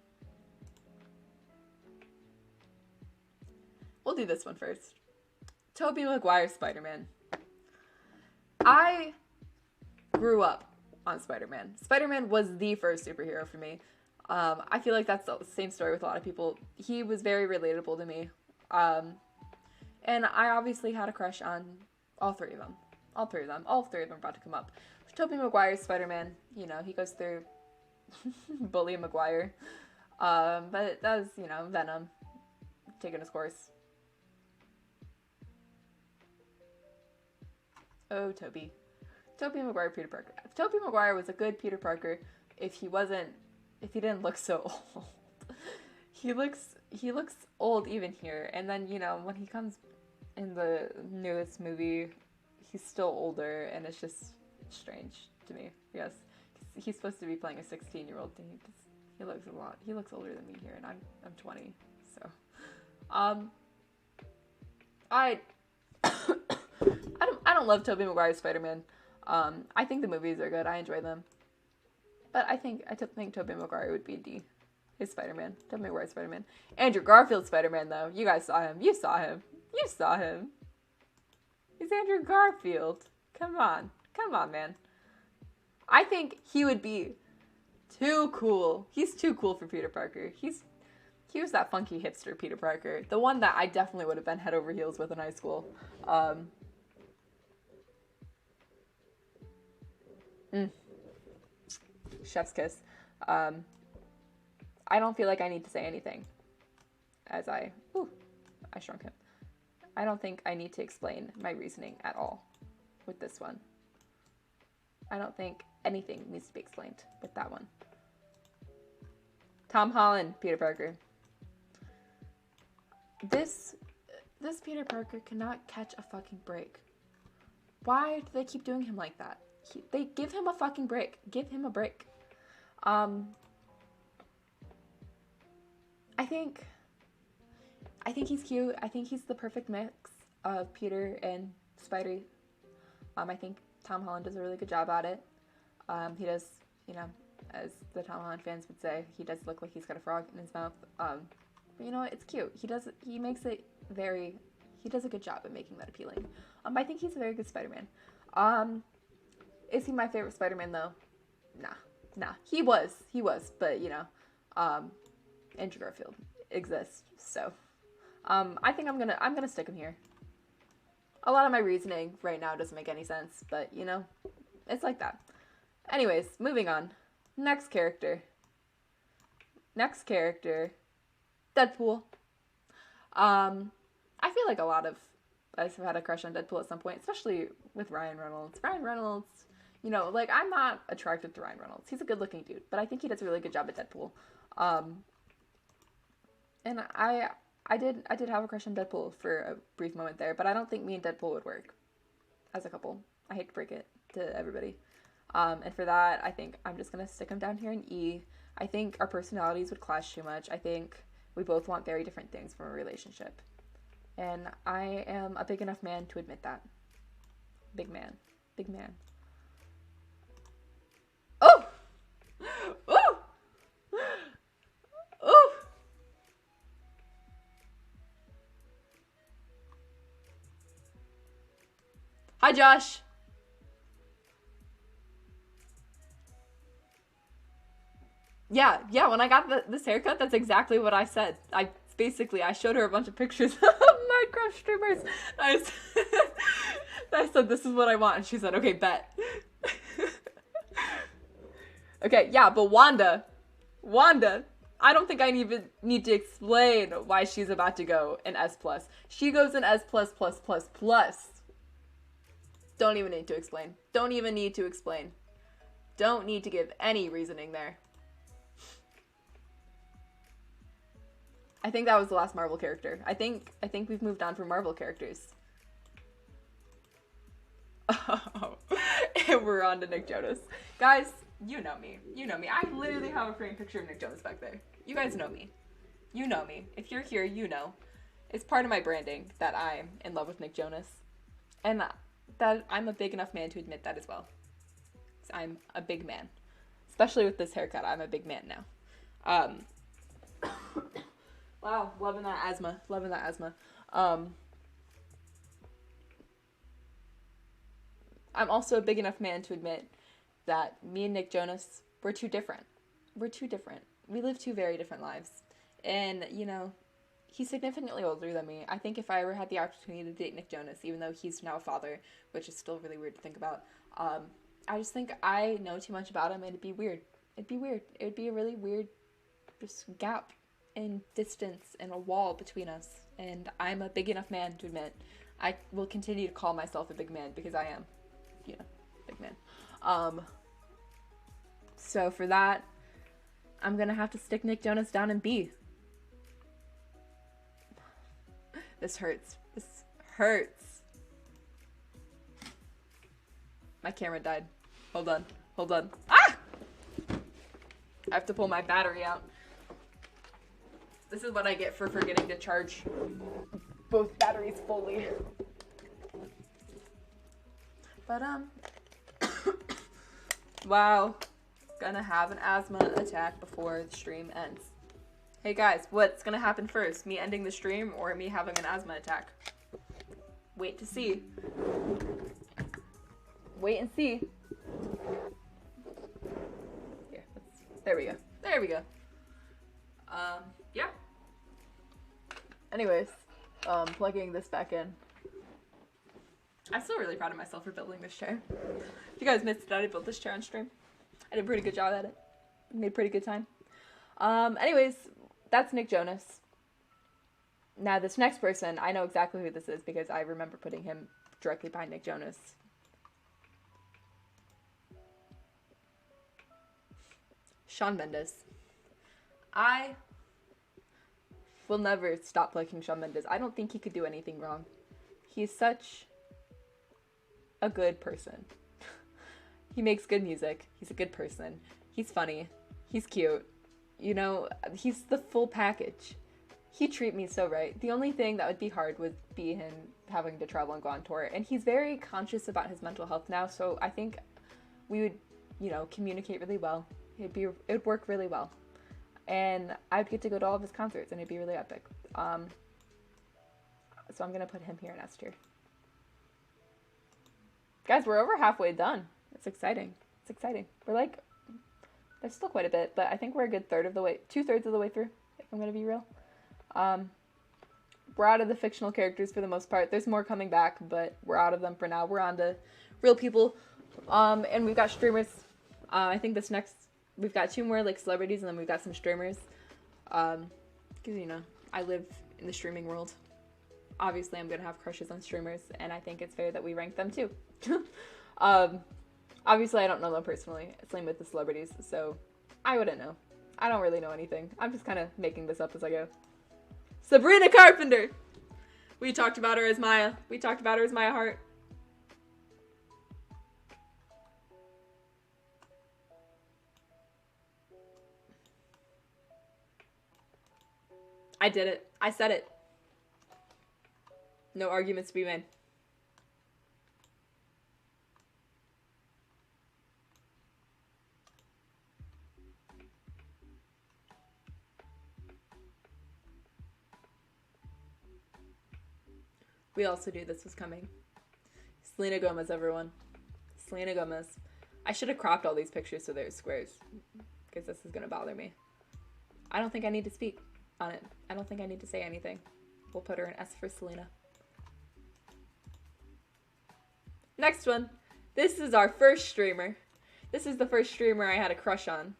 Tobey Maguire's Spider-Man. I grew up on Spider-Man. Spider-Man was the first superhero for me. I feel like that's the same story with a lot of people. He was very relatable to me. And I obviously had a crush on all three of them. All three of them are about to come up. Tobey Maguire's Spider-Man, you know, he goes through Bully Maguire. But that was, you know, Venom taking his course. Oh, Tobey Maguire, Peter Parker. Tobey Maguire was a good Peter Parker if he didn't look so old. He looks old even here. And then, you know, when he comes in the newest movie, he's still older, and it's just strange to me. Yes. He's supposed to be playing a 16-year-old thing. He looks older than me here, and I'm 20. So, I don't love Tobey Maguire's Spider-Man. I think the movies are good. I enjoy them. But I think Tobey Maguire would be D. His Spider-Man. Tobey Maguire's Spider-Man. Andrew Garfield's Spider-Man, though. You guys saw him. You saw him. He's Andrew Garfield. Come on, man. I think he would be too cool. He's too cool for Peter Parker. He was that funky hipster Peter Parker. The one that I definitely would have been head over heels with in high school. Chef's kiss. I don't feel like I need to say anything. As I shrunk him. I don't think I need to explain my reasoning at all with this one. I don't think anything needs to be explained with that one. Tom Holland, Peter Parker. This Peter Parker cannot catch a fucking break. Why do they keep doing him like that? They give him a fucking break. Give him a break. I think he's cute. I think he's the perfect mix of Peter and Spidey. I think Tom Holland does a really good job at it. He does, you know, as the Tom Holland fans would say, he does look like he's got a frog in his mouth. But you know what? It's cute. He does a good job at making that appealing. I think he's a very good Spider-Man. Is he my favorite Spider-Man though? Nah. He was, but you know, Andrew Garfield exists, so I think I'm gonna stick him here. A lot of my reasoning right now doesn't make any sense, but you know, it's like that. Anyways, moving on. Next character, Deadpool. I feel like a lot of us have had a crush on Deadpool at some point, especially with Ryan Reynolds. You know, like, I'm not attracted to Ryan Reynolds. He's a good-looking dude, but I think he does a really good job at Deadpool. And I did have a crush on Deadpool for a brief moment there, but I don't think me and Deadpool would work as a couple. I hate to break it to everybody. And for that, I think I'm just gonna stick him down here in E. I think our personalities would clash too much. I think we both want very different things from a relationship. And I am a big enough man to admit that. Big man. Oh! Ooh! Ooh! Hi, Josh. Yeah, when I got this haircut, that's exactly what I said. I showed her a bunch of pictures of Minecraft streamers. I said, this is what I want. And she said, okay, bet. Okay, yeah, but Wanda, I don't think I even need to explain why she's about to go in S+. She goes in S++++. Don't even need to explain. Don't even need to explain. Don't need to give any reasoning there. I think that was the last Marvel character. I think we've moved on from Marvel characters. Oh, and we're on to Nick Jonas. Guys, you know me. You know me. I literally have a framed picture of Nick Jonas back there. You guys know me. You know me. If you're here, you know. It's part of my branding that I'm in love with Nick Jonas. And that I'm a big enough man to admit that as well. I'm a big man. Especially with this haircut, I'm a big man now. Wow, loving that asthma. Loving that asthma. I'm also a big enough man to admit that me and Nick Jonas, we're too different. We're too different. We live two very different lives. And, you know, he's significantly older than me. I think if I ever had the opportunity to date Nick Jonas, even though he's now a father, which is still really weird to think about, I just think I know too much about him and it'd be weird. It'd be weird. It would be a really weird just gap and distance and a wall between us. And I'm a big enough man to admit I will continue to call myself a big man because I am, you know, big man. So for that, I'm gonna have to stick Nick Jonas down in B. This hurts. This hurts. My camera died. Hold on. Hold on. Ah! I have to pull my battery out. This is what I get for forgetting to charge both batteries fully. But, wow. Gonna have an asthma attack before the stream ends. Hey guys, what's gonna happen first? Me ending the stream or me having an asthma attack? Wait to see. Wait and see. Here, there we go. There we go. Yeah. Anyways, plugging this back in. I'm still really proud of myself for building this chair. If you guys missed it, I built this chair on stream. I did a pretty good job at it. Made a pretty good time. Anyways, that's Nick Jonas. Now, this next person, I know exactly who this is because I remember putting him directly behind Nick Jonas. Shawn Mendes. I will never stop liking Shawn Mendes. I don't think he could do anything wrong. He's such a good person. He makes good music. He's a good person. He's funny. He's cute. You know, he's the full package. He'd treat me so right. The only thing that would be hard would be him having to travel and go on tour. And he's very conscious about his mental health now, so I think we would, you know, communicate really well. It'd work really well. And I'd get to go to all of his concerts, and it'd be really epic. So I'm gonna put him here in S tier. Guys, we're over halfway done. It's exciting. It's exciting. We're like, there's still quite a bit, but I think we're a good third of the way, 2/3 of the way through, if I'm gonna be real. We're out of the fictional characters for the most part. There's more coming back, but we're out of them for now. We're on to real people. And we've got streamers. I think this next, we've got 2 more like celebrities, and then we've got some streamers. Because, you know, I live in the streaming world. Obviously, I'm gonna have crushes on streamers, and I think it's fair that we rank them too. Obviously, I don't know them personally. Same with the celebrities, so I wouldn't know. I don't really know anything. I'm just kind of making this up as I go. Sabrina Carpenter! We talked about her as Maya. We talked about her as Maya Hart. I did it. I said it. No arguments to be made. We also knew this was coming. Selena Gomez, everyone. Selena Gomez. I should have cropped all these pictures so they're squares, because this is going to bother me. I don't think I need to speak on it. I don't think I need to say anything. We'll put her in S for Selena. Next one. This is our first streamer. This is the first streamer I had a crush on.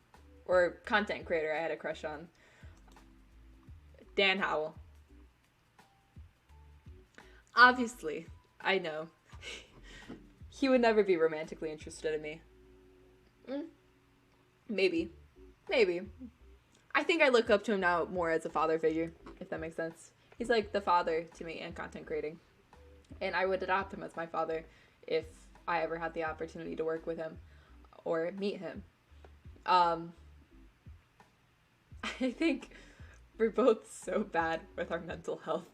Or content creator I had a crush on. Dan Howell. Obviously, I know. He would never be romantically interested in me. Maybe. I think I look up to him now more as a father figure, if that makes sense. He's like the father to me in content creating. And I would adopt him as my father if I ever had the opportunity to work with him or meet him. I think we're both so bad with our mental health.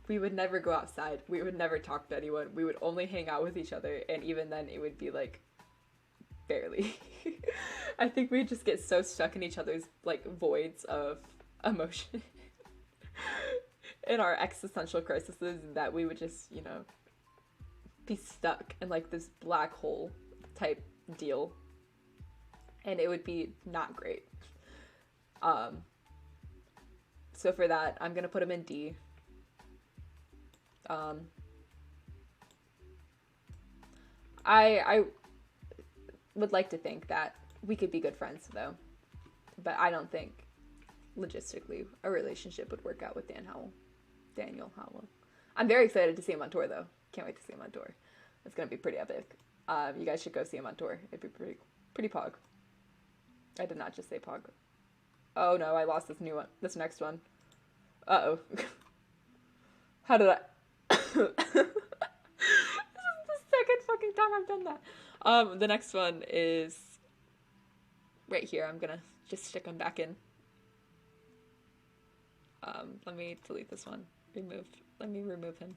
We would never go outside. We would never talk to anyone. We would only hang out with each other. And even then, it would be like, barely. I think we'd just get so stuck in each other's, like, voids of emotion. In our existential crises that we would just, you know, be stuck in, like, this black hole type deal. And it would be not great. So for that, I'm gonna put him in D. I would like to think that we could be good friends, though. But I don't think, logistically, a relationship would work out with Daniel Howell. I'm very excited to see him on tour, though. Can't wait to see him on tour. It's gonna be pretty epic. You guys should go see him on tour. It'd be pretty pog. I did not just say pog. Oh no, I lost this next one. Uh-oh. How did I... This is the second fucking time I've done that. The next one is right here. I'm gonna just stick him back in. Let me delete this one. Let me remove him.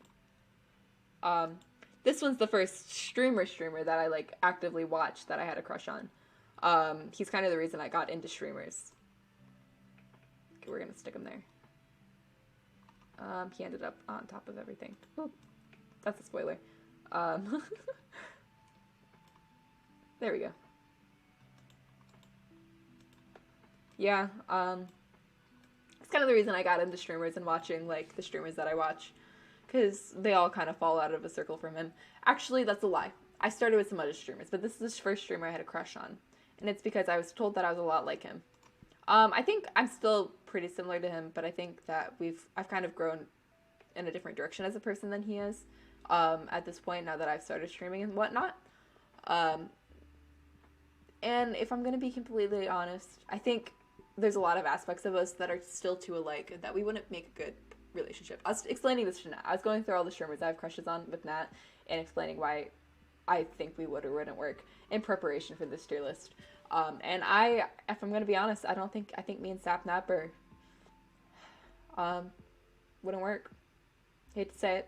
This one's the first streamer that I, like, actively watched that I had a crush on. He's kind of the reason I got into streamers. Okay, we're gonna stick him there. He ended up on top of everything. Ooh, that's a spoiler. There we go. Yeah, it's kind of the reason I got into streamers and watching, like, the streamers that I watch. Because they all kind of fall out of a circle from him. Actually, that's a lie. I started with some other streamers, but this is the first streamer I had a crush on. And it's because I was told that I was a lot like him. I think I'm still pretty similar to him, but I think that I've kind of grown in a different direction as a person than he is. At this point, now that I've started streaming and whatnot. And if I'm going to be completely honest, I think there's a lot of aspects of us that are still too alike that we wouldn't make a good relationship. I was explaining this to Nat. I was going through all the streamers I have crushes on with Nat and explaining why I think we would or wouldn't work in preparation for this tier list. And if I'm going to be honest, I think me and Sapnap wouldn't work. Hate to say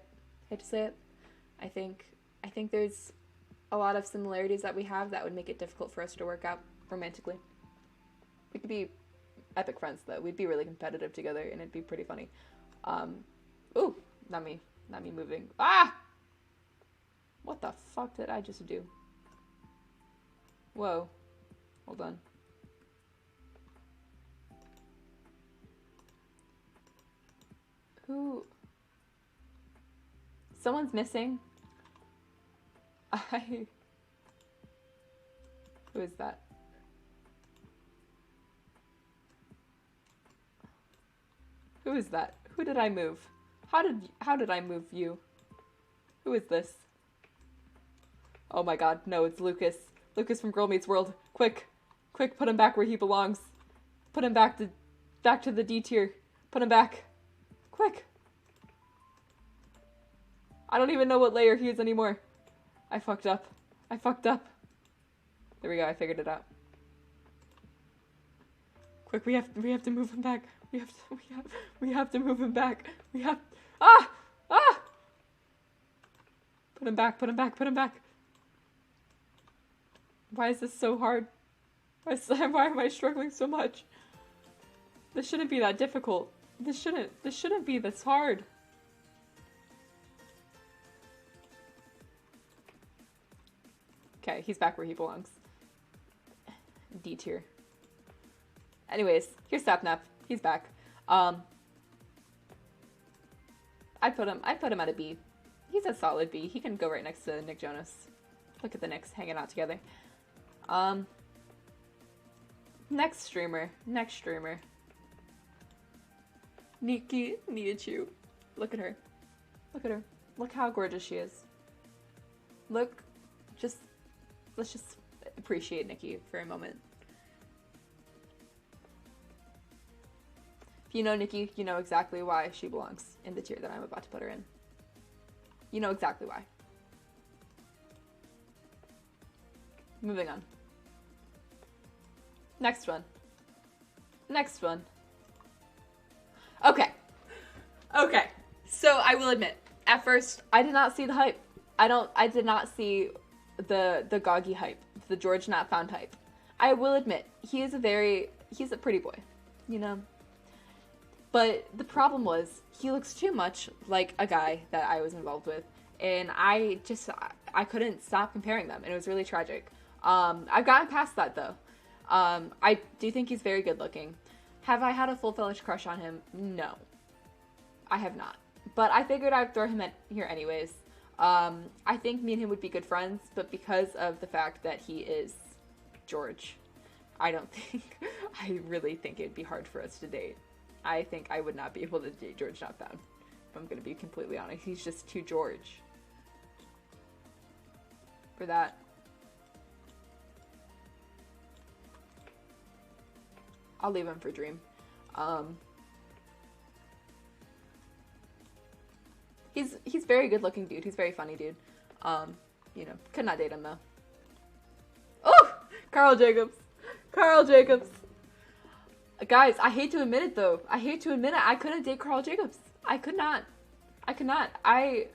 it. I think there's a lot of similarities that we have that would make it difficult for us to work out romantically. We could be epic friends, though. We'd be really competitive together, and it'd be pretty funny. Ooh, not me moving. Ah! What the fuck did I just do? Whoa. Hold on. Who? Someone's missing? Who is that? Who is that? Who did I move? How did I move you? Who is this? Oh my god, no, it's Lucas. Lucas from Girl Meets World. Quick, put him back where he belongs. Put him back to the D tier. Put him back. Quick. I don't even know what layer he is anymore. I fucked up. There we go, I figured it out. Quick, we have to move him back. We have to move him back. Ah! Put him back. Why is this so hard? Why am I struggling so much? This shouldn't be that difficult. This shouldn't be this hard. Okay, he's back where he belongs. D tier. Anyways, here's Sapnap. He's back. I put him at a B. He's a solid B. He can go right next to Nick Jonas. Look at the Knicks hanging out together. Next streamer. Nikki Niachu. Look at her. Look how gorgeous she is. Look, let's just appreciate Nikki for a moment. If you know Nikki, you know exactly why she belongs in the tier that I'm about to put her in. You know exactly why. Moving on. Next one. Okay. So I will admit, at first, I did not see the hype. I did not see the Goggy hype, the George Not Found hype. I will admit, he's a pretty boy, you know? But the problem was, he looks too much like a guy that I was involved with, and I couldn't stop comparing them, and it was really tragic. I've gotten past that, though. I do think he's very good looking. Have I had a full-fledged crush on him? No. I have not. But I figured I'd throw him in here anyways. I think me and him would be good friends, but because of the fact that he is George, I really think it'd be hard for us to date. I think I would not be able to date George Not Found. If I'm gonna be completely honest. He's just too George. For that. I'll leave him for Dream. He's very good looking dude. He's very funny dude. You know, could not date him though. Oh! Carl Jacobs. Guys, I hate to admit it though. I couldn't date Carl Jacobs. I could not. I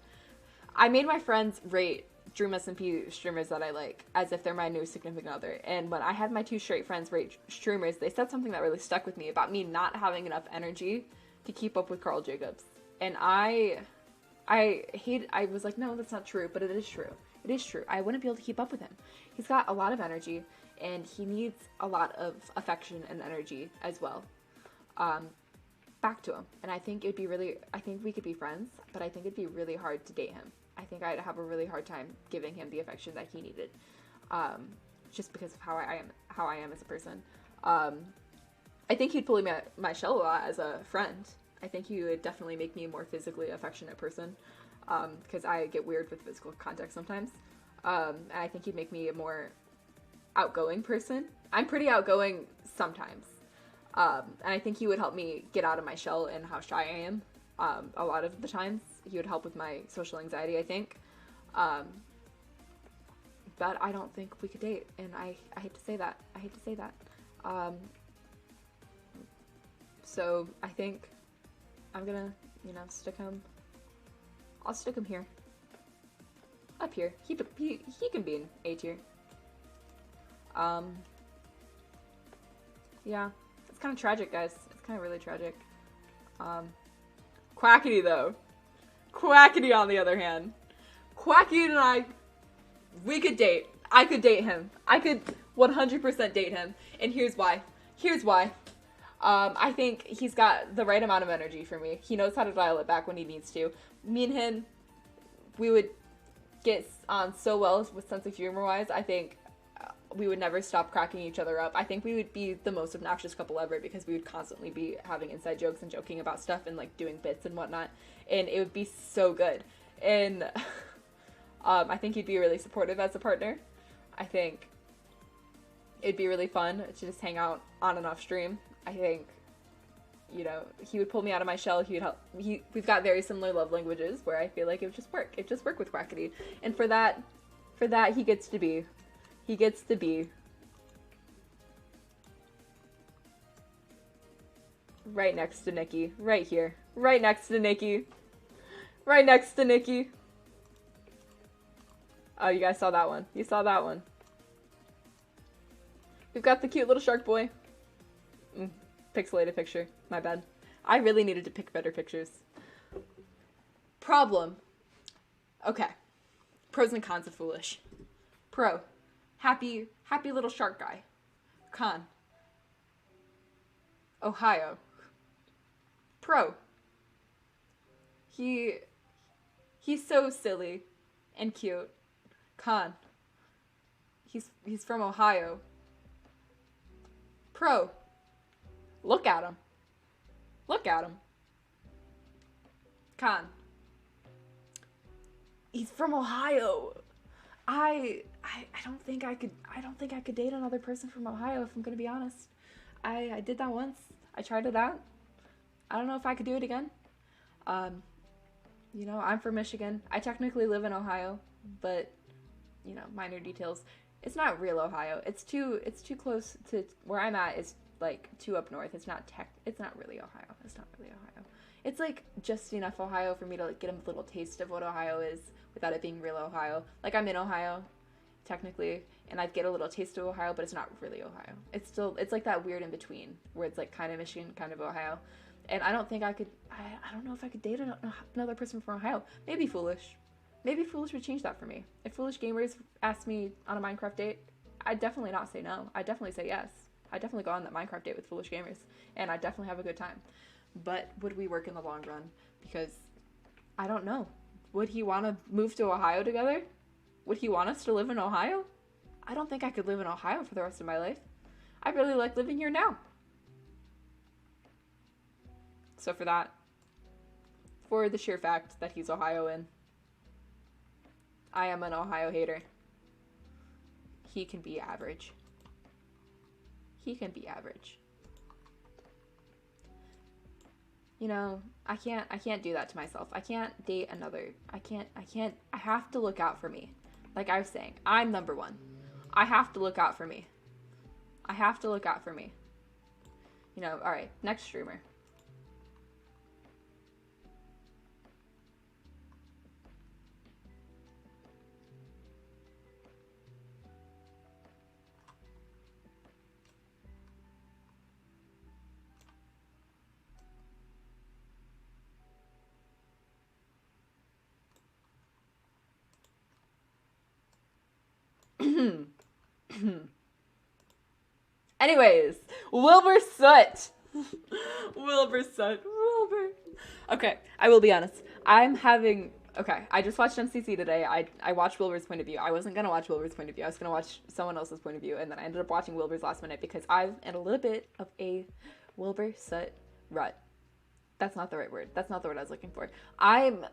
made my friends rate Dream SMP streamers that I like as if they're my new significant other. And when I had my two straight friends rate streamers, they said something that really stuck with me about me not having enough energy to keep up with Carl Jacobs. And I was like, no, that's not true, but it is true. It is true. I wouldn't be able to keep up with him. He's got a lot of energy, and he needs a lot of affection and energy as well. Back to him. And I think we could be friends, but I think it'd be really hard to date him. I think I'd have a really hard time giving him the affection that he needed. Just because of how I am as a person. I think he'd pull me my shell a lot as a friend. I think he would definitely make me a more physically affectionate person, because I get weird with physical contact sometimes. And I think he'd make me a more outgoing person. I'm pretty outgoing sometimes. And I think he would help me get out of my shell and how shy I am. A lot of the times. He would help with my social anxiety, I think. But I don't think we could date, and I hate to say that. So I think I'm gonna, stick him. I'll stick him here. Up here. He can be in A tier. Yeah. It's kind of tragic, guys. It's kind of really tragic. Quackity, though. Quackity, on the other hand. Quackity and I, we could date. I could date him. I could 100% date him. And here's why. I think he's got the right amount of energy for me. He knows how to dial it back when he needs to. Me and him, we would get on so well with sense of humor-wise. I think we would never stop cracking each other up. I think we would be the most obnoxious couple ever because we would constantly be having inside jokes and joking about stuff and, doing bits and whatnot. And it would be so good. And I think he'd be really supportive as a partner. I think it'd be really fun to just hang out on and off stream. I think, he would pull me out of my shell. He would help. We've got very similar love languages where I feel like it would just work. It'd just work with Quackity. And for that, he gets to be right next to Nikki. Right here. Right next to Nikki. Oh, you guys saw that one. You saw that one. We've got the cute little shark boy. Pixelated picture. My bad. I really needed to pick better pictures. Problem. Okay. Pros and cons of Foolish. Pro. Happy little shark guy. Con. Ohio. Pro. He's so silly and cute. Con. He's from Ohio. Pro. Look at him. Con. He's from Ohio. I don't think I could date another person from Ohio, if I'm gonna be honest. I did that once. I tried it out. I don't know if I could do it again. Um, I'm from Michigan. I technically live in Ohio, but minor details. It's not real Ohio. It's too close to where I'm at. Is like too up north. It's not really Ohio. It's not really Ohio. It's like just enough Ohio for me to like get a little taste of what Ohio is without it being real Ohio. Like I'm in Ohio, technically, and I'd get a little taste of Ohio, but it's not really Ohio. It's like that weird in between where it's like kind of Michigan, kind of Ohio. And I don't think I could, I don't know if I could date another person from Ohio. Maybe Foolish. Maybe Foolish would change that for me. If Foolish Gamers asked me on a Minecraft date, I'd definitely not say no. I'd definitely say yes. I'd definitely go on that Minecraft date with Foolish Gamers, and I'd definitely have a good time. But would we work in the long run? Because I don't know. Would he want to move to Ohio together? Would he want us to live in Ohio? I don't think I could live in Ohio for the rest of my life. I really like living here now. So for the sheer fact that he's Ohioan, I am an Ohio hater. He can be average. He can be average. I can't do that to myself. I can't date another. I have to look out for me. Like I was saying, I'm number one. I have to look out for me. Alright, next streamer. Anyways, Wilbur Soot. Wilbur Soot. Wilbur. Okay, I will be honest. I just watched MCC today. I watched Wilbur's point of view. I wasn't going to watch Wilbur's point of view. I was going to watch someone else's point of view, and then I ended up watching Wilbur's last minute because I'm in a little bit of a Wilbur Soot rut. That's not the right word. That's not the word I was looking for. I'm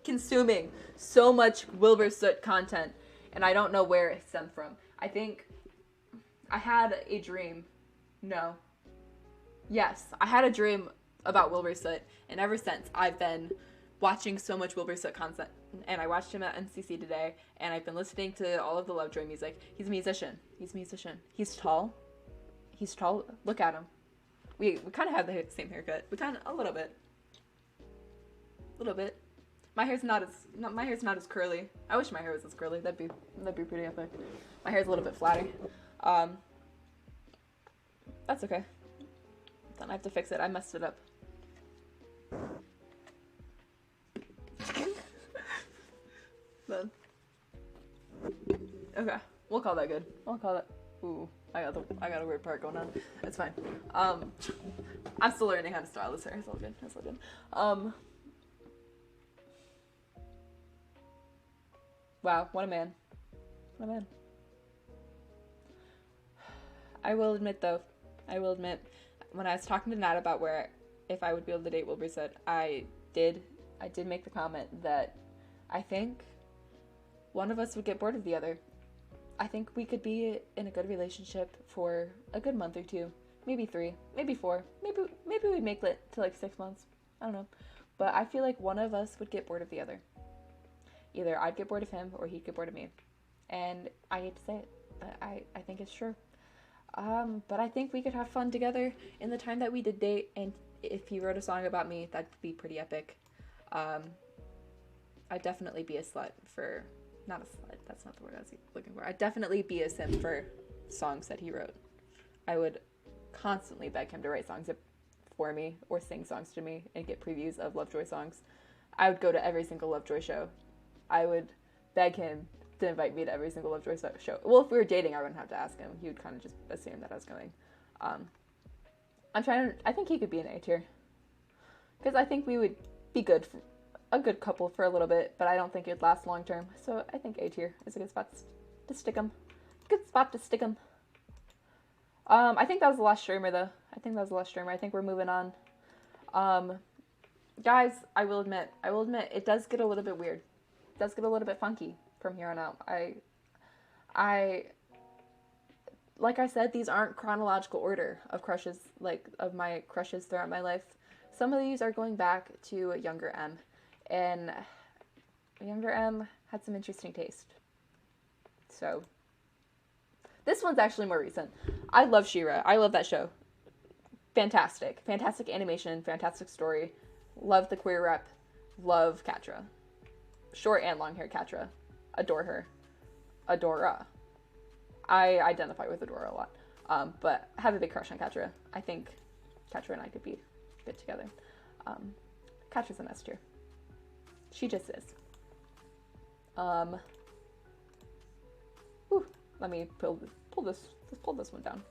consuming so much Wilbur Soot content, and I don't know where it stemmed from. I think I had a dream. No. Yes, I had a dream about Wilbur Soot, and ever since I've been watching so much Wilbur Soot content. And I watched him at NCC today, and I've been listening to all of the Lovejoy music. He's a musician. He's tall. Look at him. We kind of have the same haircut. A little bit. My hair's not as curly. I wish my hair was as curly. That'd be pretty epic. My hair's a little bit flatter. That's okay. Then I have to fix it. I messed it up. Then. Okay, we'll call that good. Ooh, I got a weird part going on. It's fine. I'm still learning how to style this hair. It's all good. Wow, what a man. I will admit, when I was talking to Nat about if I would be able to date Wilbur Soot, I did make the comment that I think one of us would get bored of the other. I think we could be in a good relationship for a good month or two, maybe 3, maybe 4, maybe we'd make it to like 6 months. I don't know. But I feel like one of us would get bored of the other. Either I'd get bored of him or he'd get bored of me. And I hate to say it, but I think it's true. But I think we could have fun together in the time that we did date, and if he wrote a song about me, that'd be pretty epic. I'd definitely be a slut for... Not a slut, that's not the word I was looking for. I'd definitely be a simp for songs that he wrote. I would constantly beg him to write songs for me, or sing songs to me, and get previews of Lovejoy songs. I would go to every single Lovejoy show. I would beg him to invite me to every single Lovejoy show. Well, if we were dating, I wouldn't have to ask him. He would kind of just assume that I was going. I think he could be an A tier. Because I think we would be a good couple for a little bit, but I don't think it'd last long term. So I think A tier is a good spot to stick him. I think that was the last streamer, though. I think we're moving on. Guys, I will admit, it does get a little bit weird. does get a little bit funky from here on out. I like I said, these aren't chronological order of crushes, like, of my crushes throughout my life. Some of these are going back to younger M, and younger M had some interesting taste. So, this one's actually more recent. I love She-Ra. I love that show. Fantastic. Fantastic animation, fantastic story. Love the queer rep. Love Catra. Short and long hair Catra. Adore her. Adora. I identify with Adora a lot. But have a big crush on Catra. I think Catra and I could be good together. Catra's an S tier. She just is. Let me pull this one down.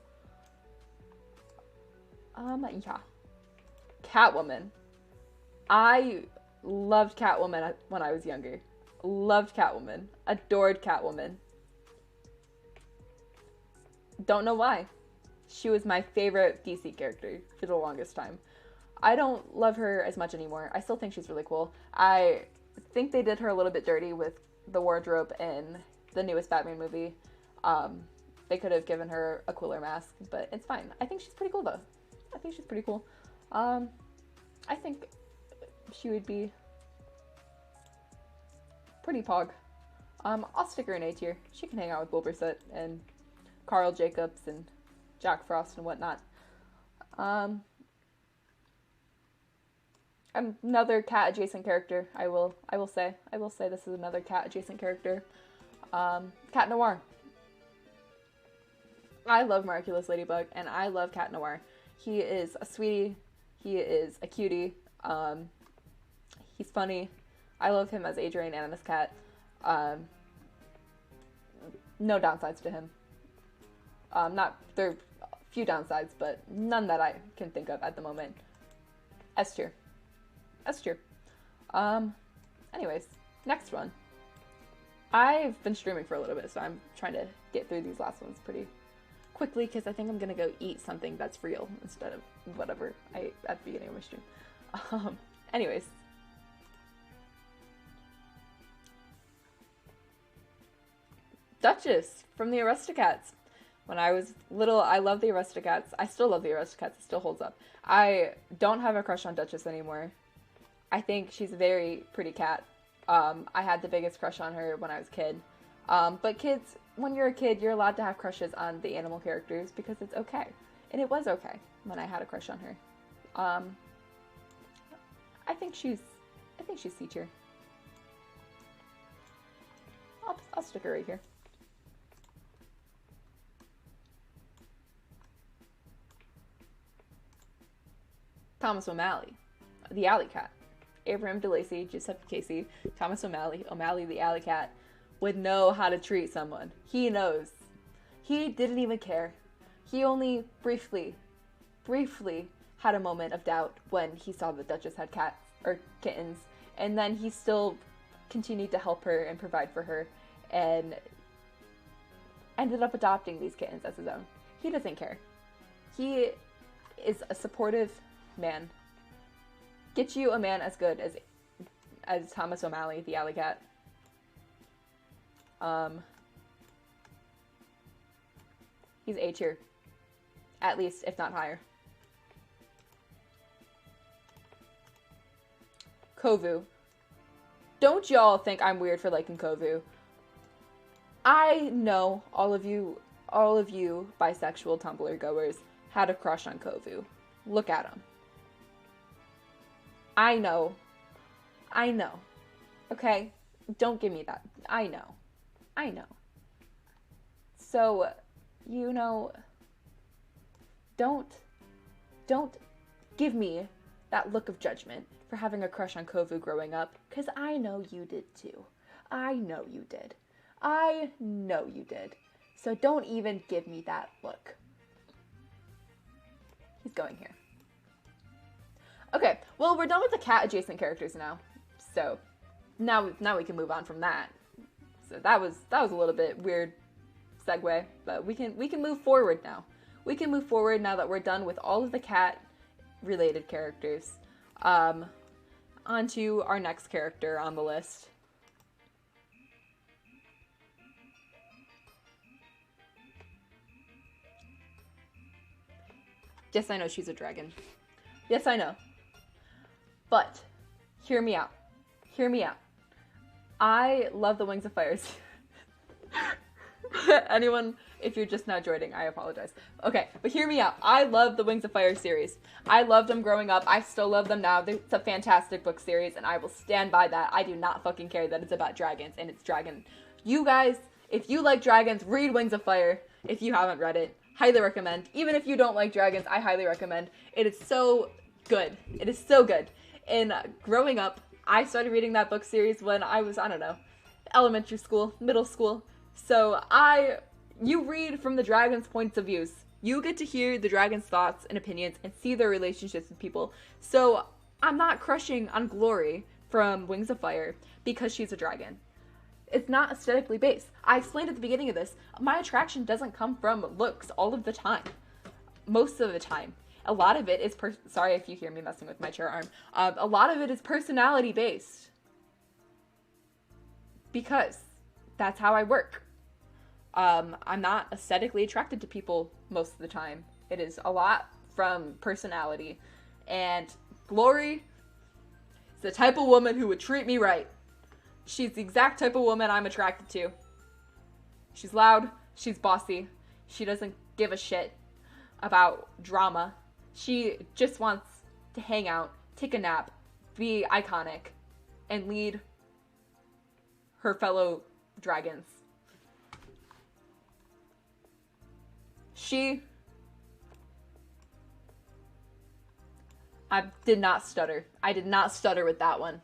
Yeah. Catwoman. I loved Catwoman when I was younger. Loved Catwoman. Adored Catwoman. Don't know why. She was my favorite DC character for the longest time. I don't love her as much anymore. I still think she's really cool. I think they did her a little bit dirty with the wardrobe in the newest Batman movie. They could have given her a cooler mask, but it's fine. I think she's pretty cool, though. I think she's pretty cool. I think she would be pretty pog. I'll stick her in A tier. She can hang out with Wilburset and Carl Jacobs and Jack Frost and whatnot. Another cat adjacent character. I will say this is another cat adjacent character. Cat Noir. I love Miraculous Ladybug, and I love Cat Noir. He is a sweetie. He is a cutie. He's funny. I love him as Adrian and as Cat. No downsides to him. There are a few downsides, but none that I can think of at the moment. S tier. S tier. Anyways, next one. I've been streaming for a little bit, so I'm trying to get through these last ones pretty quickly, because I think I'm gonna go eat something that's real instead of whatever I ate at the beginning of my stream. Anyways. Duchess from the Aristocats. When I was little, I loved the Aristocats. I still love the Aristocats. It still holds up. I don't have a crush on Duchess anymore. I think she's a very pretty cat. I had the biggest crush on her when I was a kid. But kids, when you're a kid, you're allowed to have crushes on the animal characters because it's okay. And it was okay when I had a crush on her. I think she's C tier. I'll stick her right here. Thomas O'Malley, the alley cat. Abraham DeLacy, Giuseppe Casey, Thomas O'Malley, O'Malley the alley cat, would know how to treat someone. He knows. He didn't even care. He only briefly had a moment of doubt when he saw the Duchess had cats, or kittens, and then he still continued to help her and provide for her, and ended up adopting these kittens as his own. He doesn't care. He is a supportive man. Get you a man as good as Thomas O'Malley, the alley cat. He's A tier. At least, if not higher. Kovu. Don't y'all think I'm weird for liking Kovu. I know all of you bisexual Tumblr goers had a crush on Kovu. Look at him. I know. Okay? Don't give me that. I know. So, don't give me that look of judgment for having a crush on Kovu growing up, because I know you did too. I know you did. So don't even give me that look. He's going here. Okay, well, we're done with the cat adjacent characters now. So now we can move on from that. So that was a little bit weird segue, but we can move forward now. We can move forward now that we're done with all of the cat related characters. On to our next character on the list. Yes, I know she's a dragon. Yes, I know. But, hear me out. Hear me out. I love the Wings of Fire. Anyone, if you're just now joining, I apologize. Okay, but hear me out. I love the Wings of Fire series. I loved them growing up. I still love them now. It's a fantastic book series, and I will stand by that. I do not fucking care that it's about dragons, and it's dragon. You guys, if you like dragons, read Wings of Fire. If you haven't read it, highly recommend. Even if you don't like dragons, I highly recommend. It is so good. It is so good. And growing up, I started reading that book series when I was, I don't know, elementary school, middle school. So you read from the dragon's points of views. You get to hear the dragon's thoughts and opinions and see their relationships with people. So I'm not crushing on Glory from Wings of Fire because she's a dragon. It's not aesthetically based. I explained at the beginning of this, my attraction doesn't come from looks all of the time. Most of the time. A lot of it is, sorry if you hear me messing with my chair arm. A lot of it is personality based. Because that's how I work. I'm not aesthetically attracted to people most of the time. It is a lot from personality. And Glory is the type of woman who would treat me right. She's the exact type of woman I'm attracted to. She's loud. She's bossy. She doesn't give a shit about drama. She just wants to hang out, take a nap, be iconic, and lead her fellow dragons. I did not stutter. I did not stutter with that one.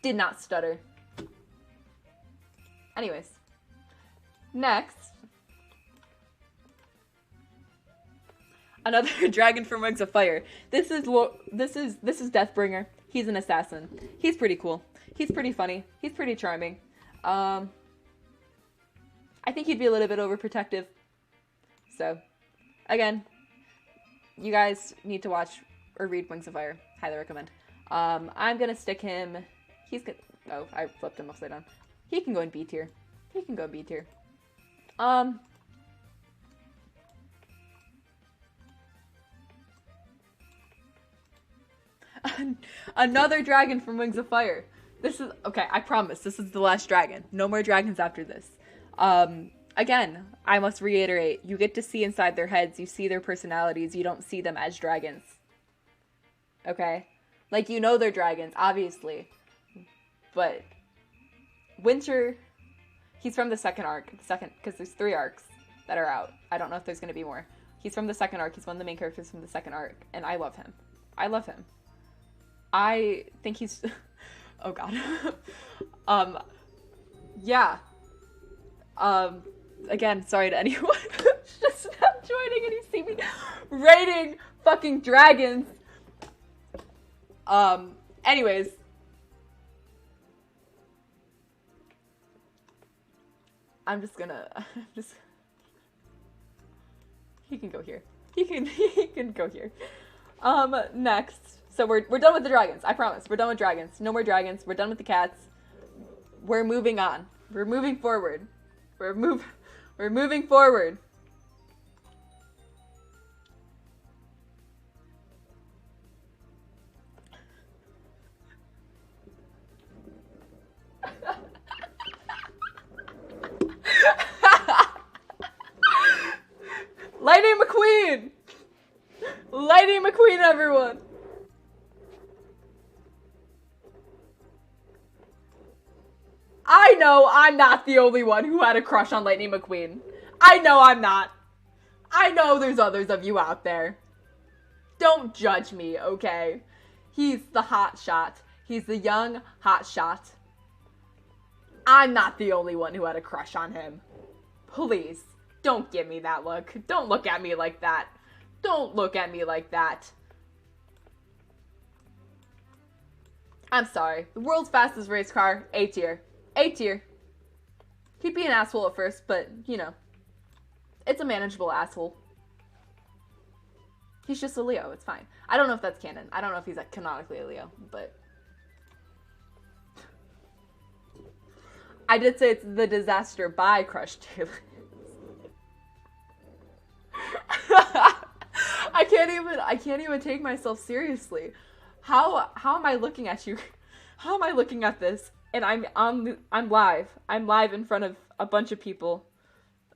Did not stutter. Anyways. Next. Another dragon from Wings of Fire. This is Deathbringer. He's an assassin. He's pretty cool. He's pretty funny. He's pretty charming. I think he'd be a little bit overprotective. So, again, you guys need to watch or read Wings of Fire. Highly recommend. I'm gonna stick him. Oh, I flipped him upside down. He can go in B tier. He can go in B tier. Another dragon from Wings of Fire. This is, okay, I promise, this is the last dragon. No more dragons after this. Again, I must reiterate, you get to see inside their heads, you see their personalities, you don't see them as dragons. Okay? Like, you know they're dragons, obviously. But Winter, he's from the second arc, because there's 3 arcs that are out. I don't know if there's going to be more. He's from the second arc, he's one of the main characters from the second arc, and I love him. I love him. I think he's... oh god. Yeah. Again, sorry to anyone who's just not joining and you see me rating fucking dragons. Anyways. He can go here. He can go here. Next. So we're done with the dragons. I promise. We're done with dragons. No more dragons. We're done with the cats. We're moving on. We're moving forward. We're moving forward. Lightning McQueen! Lightning McQueen, everyone! I know I'm not the only one who had a crush on Lightning McQueen. I know I'm not. I know there's others of you out there. Don't judge me, okay? He's the hot shot. He's the young hot shot. I'm not the only one who had a crush on him. Please, don't give me that look. Don't look at me like that. Don't look at me like that. I'm sorry. The world's fastest race car, A tier. A tier. He'd be an asshole at first, but, you know, it's a manageable asshole. He's just a Leo, it's fine. I don't know if that's canon. I don't know if he's like canonically a Leo, but... I did say it's the disaster by Crush Taylor. I can't even take myself seriously. How am I looking at you? How am I looking at this? And I'm live. I'm live in front of a bunch of people.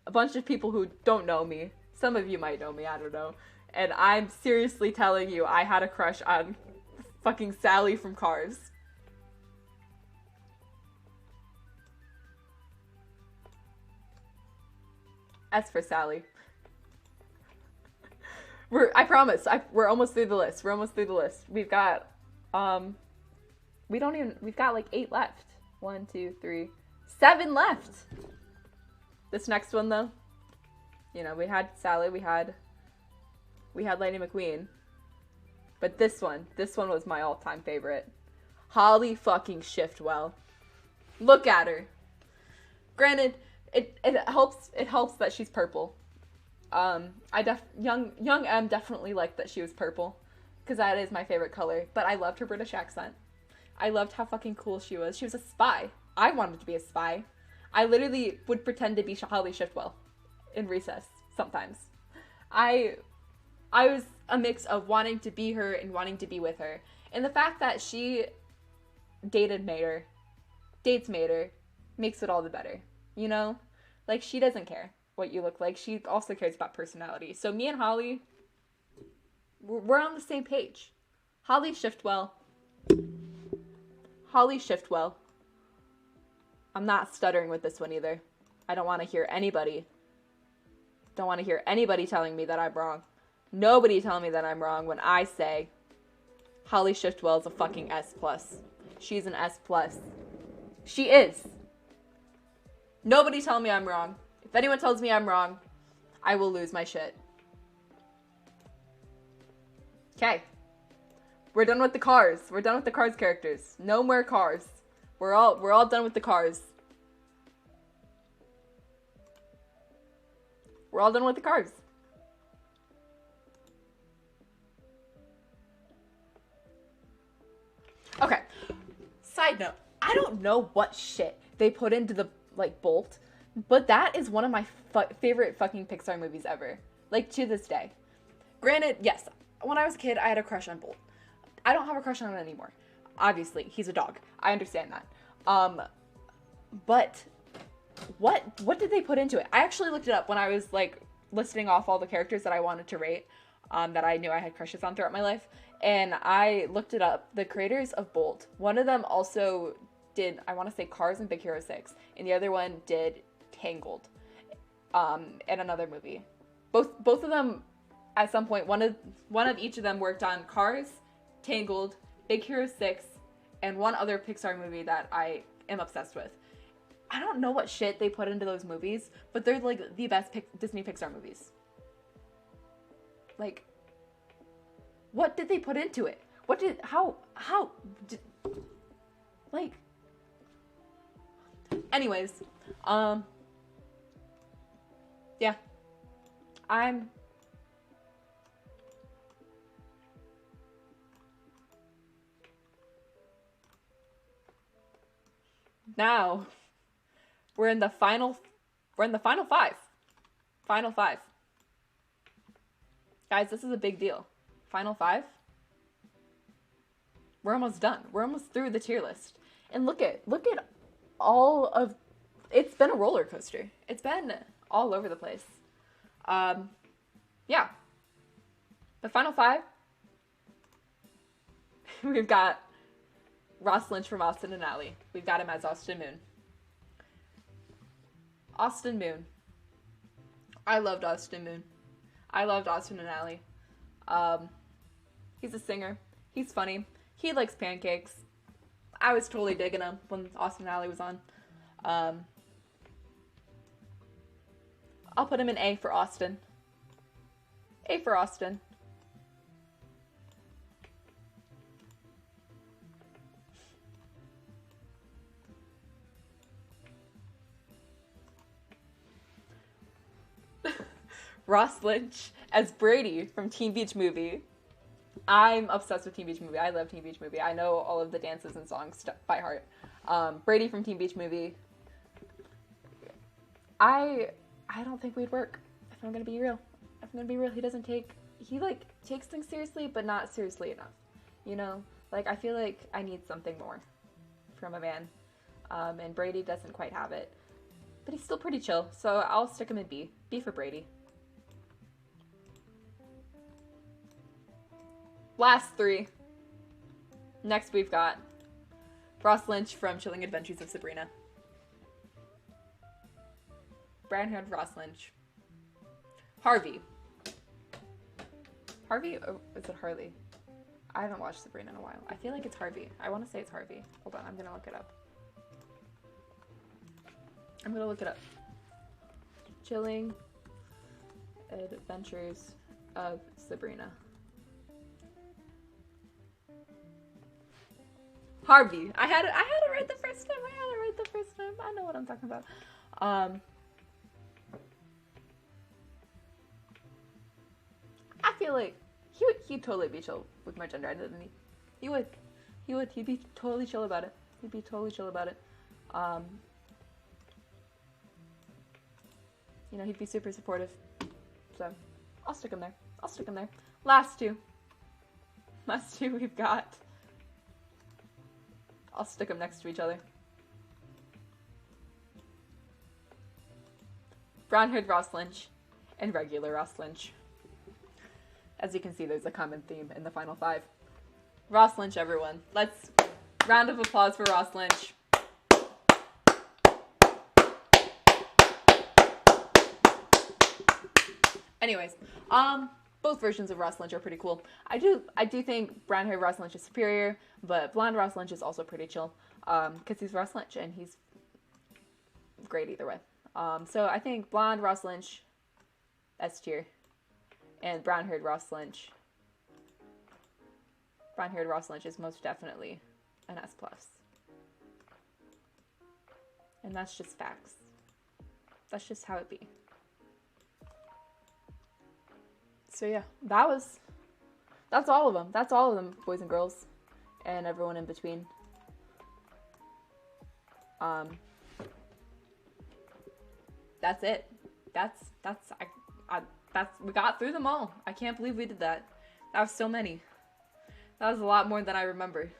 A bunch of people who don't know me. Some of you might know me, I don't know. And I'm seriously telling you I had a crush on fucking Sally from Cars. S for Sally. I promise. We're almost through the list. We've got, we've got like 8 left. 1, 2, 3, 7 left. This next one though, you know, we had Sally, we had Lady Mcqueen. But this one was my all-time favorite. Holly fucking Shiftwell. Look at her. Granted, it helps that she's purple. Young M definitely liked that she was purple, because that is my favorite color. But I loved her British accent. I loved how fucking cool she was. She was a spy. I wanted to be a spy. I literally would pretend to be Holly Shiftwell in recess sometimes. I was a mix of wanting to be her and wanting to be with her. And the fact that she dates Mater, makes it all the better. You know? Like, she doesn't care what you look like. She also cares about personality. So me and Holly, we're on the same page. Holly Shiftwell. I'm not stuttering with this one either. I don't want to hear anybody telling me that I'm wrong. Nobody telling me that I'm wrong when I say Holly Shiftwell is a fucking S+. She's an S+. She is. Nobody tell me I'm wrong. If anyone tells me I'm wrong, I will lose my shit. Okay. We're done with the Cars. We're done with the Cars characters. No more Cars. We're all done with the Cars. We're all done with the Cars. Okay. Side note. I don't know what shit they put into the, like, Bolt, but that is one of my favorite fucking Pixar movies ever. Like, to this day. Granted, yes, when I was a kid, I had a crush on Bolt. I don't have a crush on him anymore. Obviously, he's a dog. I understand that. But what did they put into it? I actually looked it up when I was, like, listing off all the characters that I wanted to rate, that I knew I had crushes on throughout my life. And I looked it up. The creators of Bolt, one of them also did, I want to say, Cars and Big Hero 6. And the other one did Tangled, and another movie. Both of them, at some point, one of each of them worked on Cars, Tangled, Big Hero 6, and one other Pixar movie that I am obsessed with. I don't know what shit they put into those movies, but they're, like, the best Disney Pixar movies. Like, what did they put into it? Like, anyways, yeah, now, we're in the final 5. Final 5. Guys, this is a big deal. Final 5? We're almost done. We're almost through the tier list. And look at all of, it's been a roller coaster. It's been all over the place. Yeah. The final 5, we've got Ross Lynch from Austin and Ally. We've got him as Austin Moon. Austin Moon. I loved Austin Moon. I loved Austin and Ally. He's a singer. He's funny. He likes pancakes. I was totally digging him when Austin and Ally was on. I'll put him in A for Austin. A for Austin. Ross Lynch as Brady from Teen Beach Movie. I'm obsessed with Teen Beach Movie. I love Teen Beach Movie. I know all of the dances and songs by heart. Brady from Teen Beach Movie. I don't think we'd work. If I'm gonna be real. He doesn't take he like takes things seriously, but not seriously enough. You know, like I feel like I need something more from a man, and Brady doesn't quite have it, but he's still pretty chill. So I'll stick him in B. B for Brady. Last three. Next we've got Ross Lynch from Chilling Adventures of Sabrina. Brown-haired Ross Lynch. Harvey. Harvey? Or is it Harley? I haven't watched Sabrina in a while. I feel like it's Harvey. I want to say it's Harvey. Hold on, I'm gonna look it up. Chilling Adventures of Sabrina. Harvey. I had it right the first time. I know what I'm talking about. I feel like he'd totally be chill with my gender identity. He would. He'd be totally chill about it. You know, he'd be super supportive. So, I'll stick him there. Last two we've got. I'll stick them next to each other. Brown-haired Ross Lynch and regular Ross Lynch. As you can see, there's a common theme in the final five. Ross Lynch, everyone. Let's round of applause for Ross Lynch. Anyways, both versions of Ross Lynch are pretty cool. I do think brown-haired Ross Lynch is superior, but blonde Ross Lynch is also pretty chill, because he's Ross Lynch and he's great either way. So I think blonde Ross Lynch, S tier, and brown-haired Ross Lynch. Brown-haired Ross Lynch is most definitely an S+. And that's just facts. That's just how it be. So yeah, that's all of them. That's all of them, boys and girls, and everyone in between. That's it. We got through them all. I can't believe we did that. That was so many. That was a lot more than I remember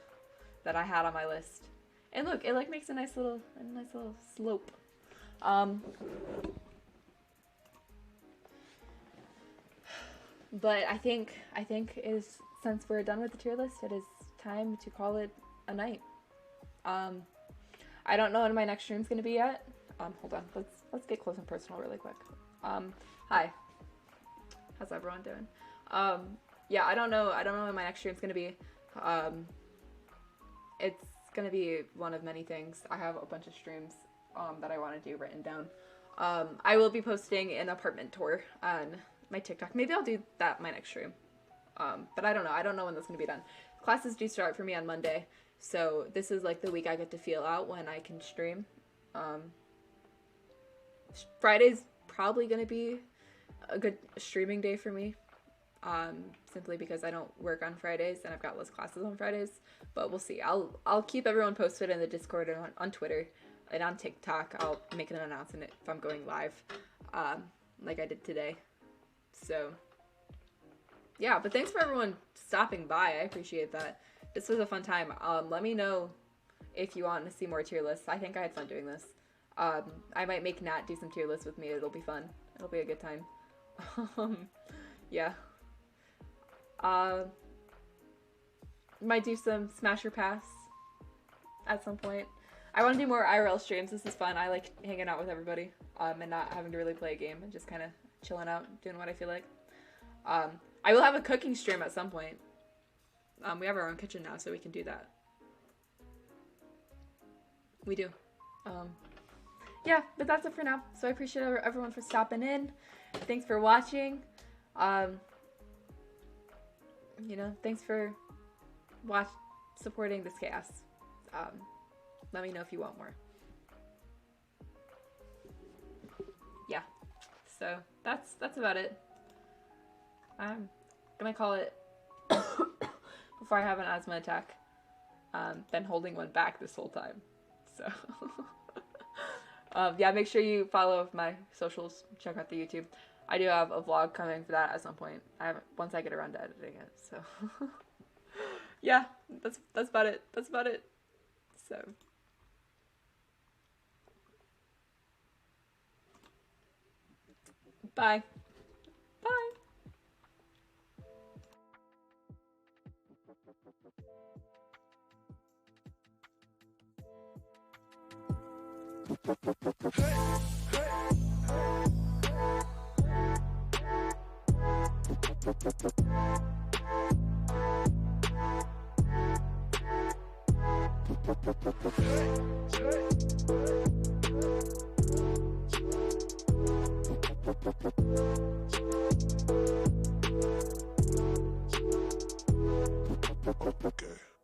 that I had on my list. And look, it like makes a nice little slope. But I think since we're done with the tier list, it is time to call it a night. I don't know when my next stream's gonna be yet. Hold on, let's get close and personal really quick. Hi. How's everyone doing? Yeah, I don't know when my next stream's gonna be. It's gonna be one of many things. I have a bunch of streams that I want to do written down. I will be posting an apartment tour on my TikTok. Maybe I'll do that my next stream. But I don't know. I don't know when that's gonna be done. Classes do start for me on Monday, so this is like the week I get to feel out when I can stream. Friday's probably gonna be a good streaming day for me. Simply because I don't work on Fridays and I've got less classes on Fridays, but we'll see. I'll keep everyone posted in the Discord and on Twitter and on TikTok. I'll make an announcement if I'm going live, like I did today. So yeah, but thanks for everyone stopping by. I appreciate that. This was a fun time. Let me know if you want to see more tier lists. I think I had fun doing this. I might make Nat do some tier lists with me. It'll be fun. It'll be a good time. Yeah. Might do some Smash or Pass at some point. I want to do more IRL streams. This is fun. I like hanging out with everybody, and not having to really play a game and just kind of chilling out, doing what I feel like. I will have a cooking stream at some point. We have our own kitchen now, so we can do that. We do. Yeah, but that's it for now. So I appreciate everyone for stopping in. Thanks for watching. You know, thanks for supporting this chaos. Let me know if you want more. Yeah. So that's about it. I'm gonna call it before I have an asthma attack. Been holding one back this whole time. So Yeah, make sure you follow my socials. Check out the YouTube. I do have a vlog coming for that at some point. Once I get around to editing it. So yeah, that's about it. That's about it. So bye. Bye. Okay.